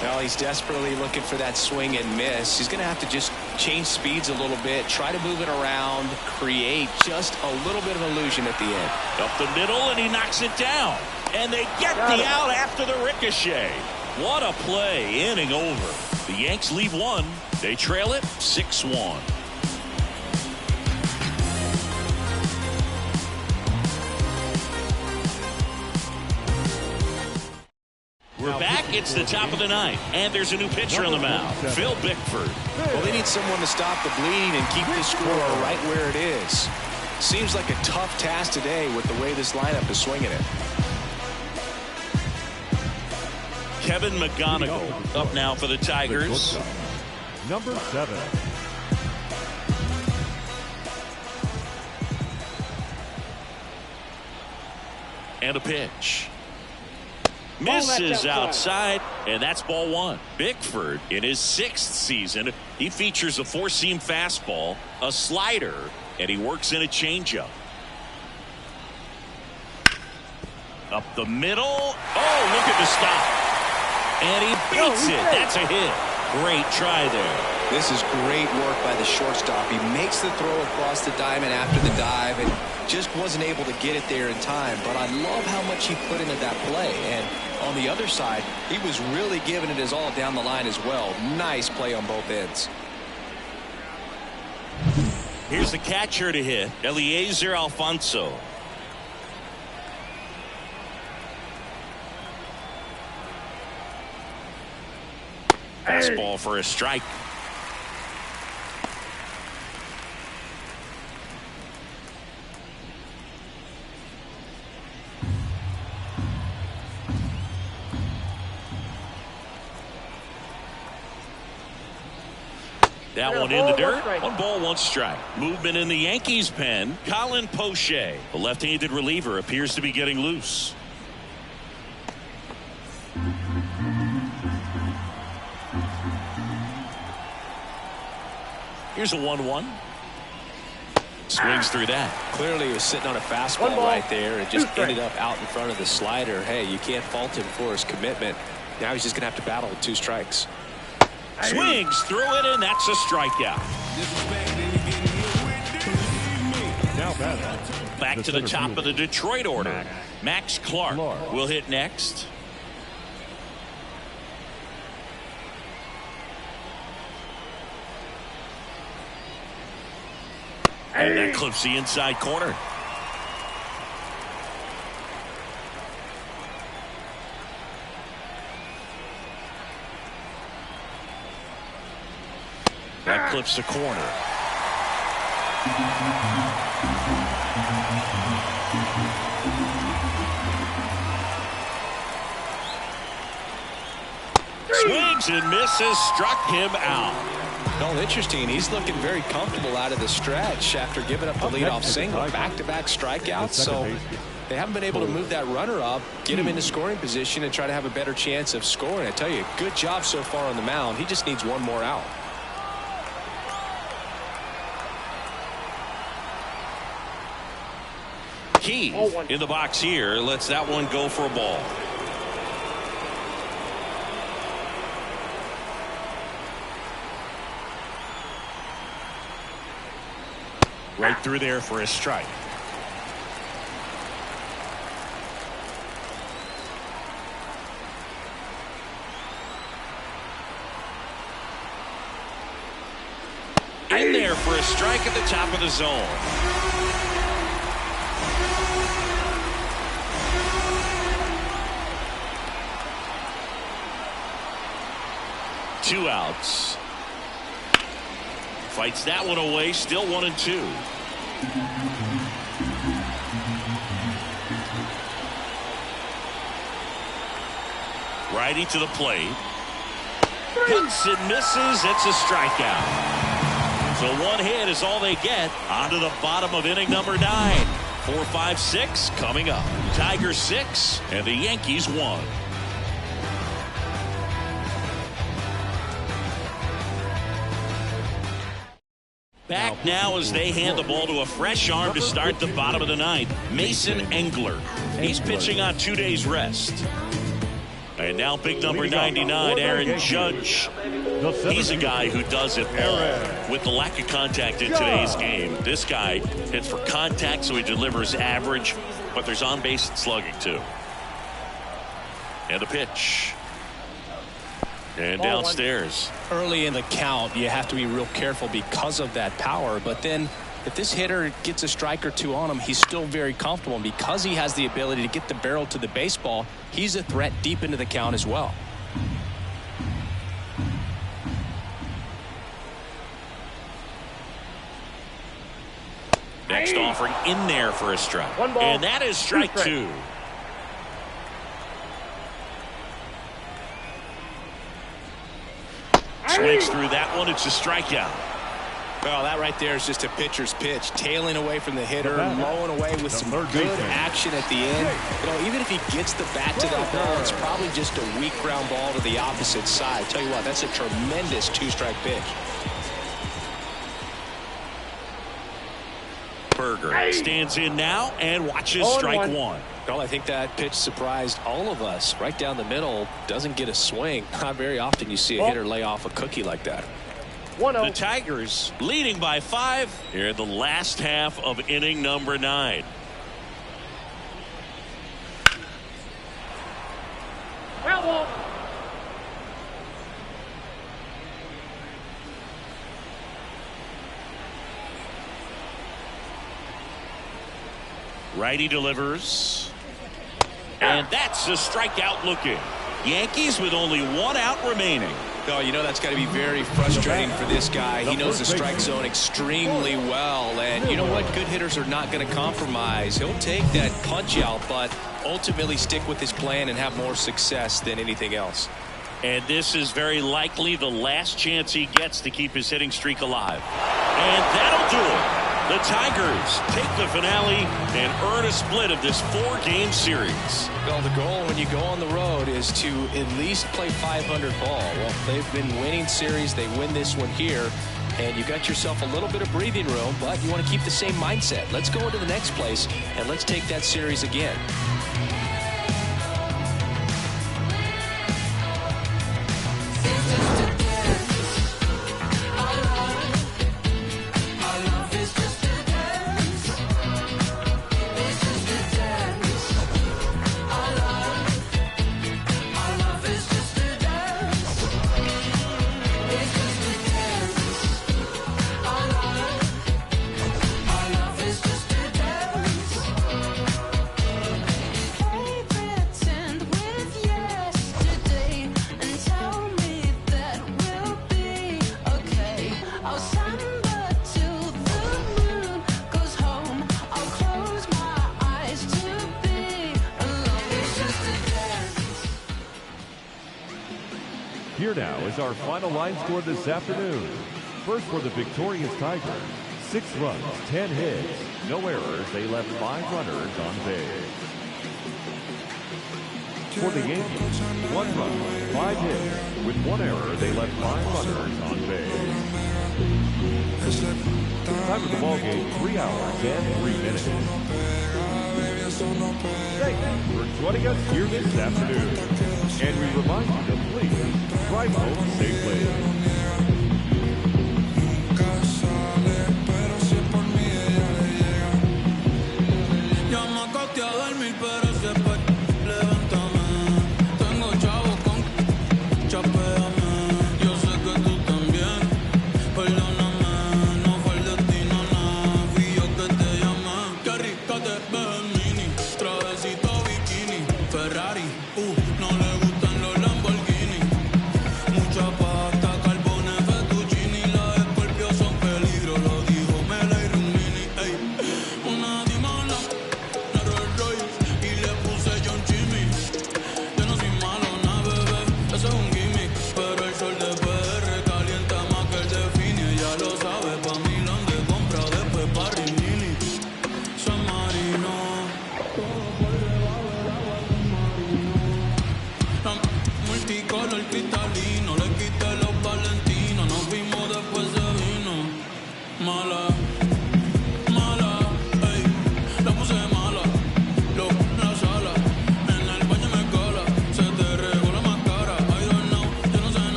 Well, he's desperately looking for that swing and miss. He's going to have to just change speeds a little bit, try to move it around, create just a little bit of illusion at the end. Up the middle, and he knocks it down. And they get the out after the ricochet. What a play, inning over. The Yanks leave 1. They trail it 6-1. We're back. It's the top of the ninth, and there's a new pitcher on the mound, Phil Bickford. Well, they need someone to stop the bleeding and keep the score right where it is. Seems like a tough task today with the way this lineup is swinging it. Kevin McGonigal up now for the Tigers. Number 7. And a pitch. Misses outside, and that's ball 1. Bickford, in his 6th season, he features a 4-seam fastball, a slider, and he works in a changeup. Up the middle. Oh, look at the stop. And he beats it. That's a hit. Great try there. This is great work by the shortstop. He makes the throw across the diamond after the dive and just wasn't able to get it there in time. But I love how much he put into that play. And on the other side, he was really giving it his all down the line as well. Nice play on both ends. Here's the catcher to hit, Eliezer Alfonso. Fastball for a strike. That one in the dirt. 1 ball, 1 strike. Movement in the Yankees pen. Colin Poche, the left-handed reliever, appears to be getting loose. Here's a 1-1. Swings through that. Clearly he was sitting on a fastball right there and just ended up out in front of the slider. Hey, you can't fault him for his commitment. Now he's just going to have to battle with 2 strikes. Swings through it, and that's a strikeout. Now batting. Back to the top of the Detroit order. Max Clark will hit next. And that clips the inside corner. That clips the corner. Swings and misses, struck him out. Well, interesting. He's looking very comfortable out of the stretch after giving up the leadoff single. Back-to-back strikeouts. So they haven't been able to move that runner up, get him into scoring position, and try to have a better chance of scoring. I tell you, good job so far on the mound. He just needs one more out. Key in the box here lets that one go for a ball. Right through there for a strike. In there for a strike at the top of the zone. Two outs. Fights that one away, still 1-2. Righty to the plate. Hits and misses. It's a strikeout. So one hit is all they get. On to the bottom of inning number 9. 4, 5, 6 coming up. Tigers 6 and the Yankees 1. Back now as they hand the ball to a fresh arm to start the bottom of the 9th. Mason Engler. He's pitching on 2 days rest. And now big number 99, Aaron Judge. He's a guy who does it all. With the lack of contact in today's game, this guy hits for contact, so he delivers average, but there's on-base slugging too. And the pitch. And downstairs. Early in the count, you have to be real careful because of that power. But then if this hitter gets a strike or two on him, he's still very comfortable. And because he has the ability to get the barrel to the baseball, he's a threat deep into the count as well. Next offering in there for a strike. And that is strike 2. Swings through that one. It's a strikeout. Well, that right there is just a pitcher's pitch. Tailing away from the hitter, mowing away with some good action at the end. You know, even if he gets the bat to that ball, it's probably just a weak ground ball to the opposite side. Tell you what, that's a tremendous 2-strike pitch. Berger stands in now and watches strike 1. Well, I think that pitch surprised all of us. Right down the middle, doesn't get a swing. Not very often you see a hitter lay off a cookie like that. The Tigers leading by 5 here in the last half of inning number 9. Righty delivers. And that's a strikeout looking. Yankees with only 1 out remaining. Oh, you know that's got to be very frustrating for this guy. He knows the strike zone extremely well. And you know what? Good hitters are not going to compromise. He'll take that punch out, but ultimately stick with his plan and have more success than anything else. And this is very likely the last chance he gets to keep his hitting streak alive. And that'll do it. The Tigers take the finale and earn a split of this 4-game series. Well, the goal when you go on the road is to at least play 500 ball. Well, they've been winning series. They win this one here. And you got yourself a little bit of breathing room, but you want to keep the same mindset. Let's go into the next place, and let's take that series again. Here now is our final line score this afternoon. First for the victorious Tigers, 6 runs, 10 hits, no errors. They left 5 runners on base. For the Yankees, 1 run, 5 hits. With 1 error, they left 5 runners on base. Time of the ball game, 3 hours and 3 minutes. Thanks for joining us here this afternoon. And we remind you to please drive home safely.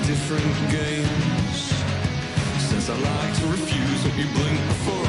Different games. Since I like to refuse what you blink before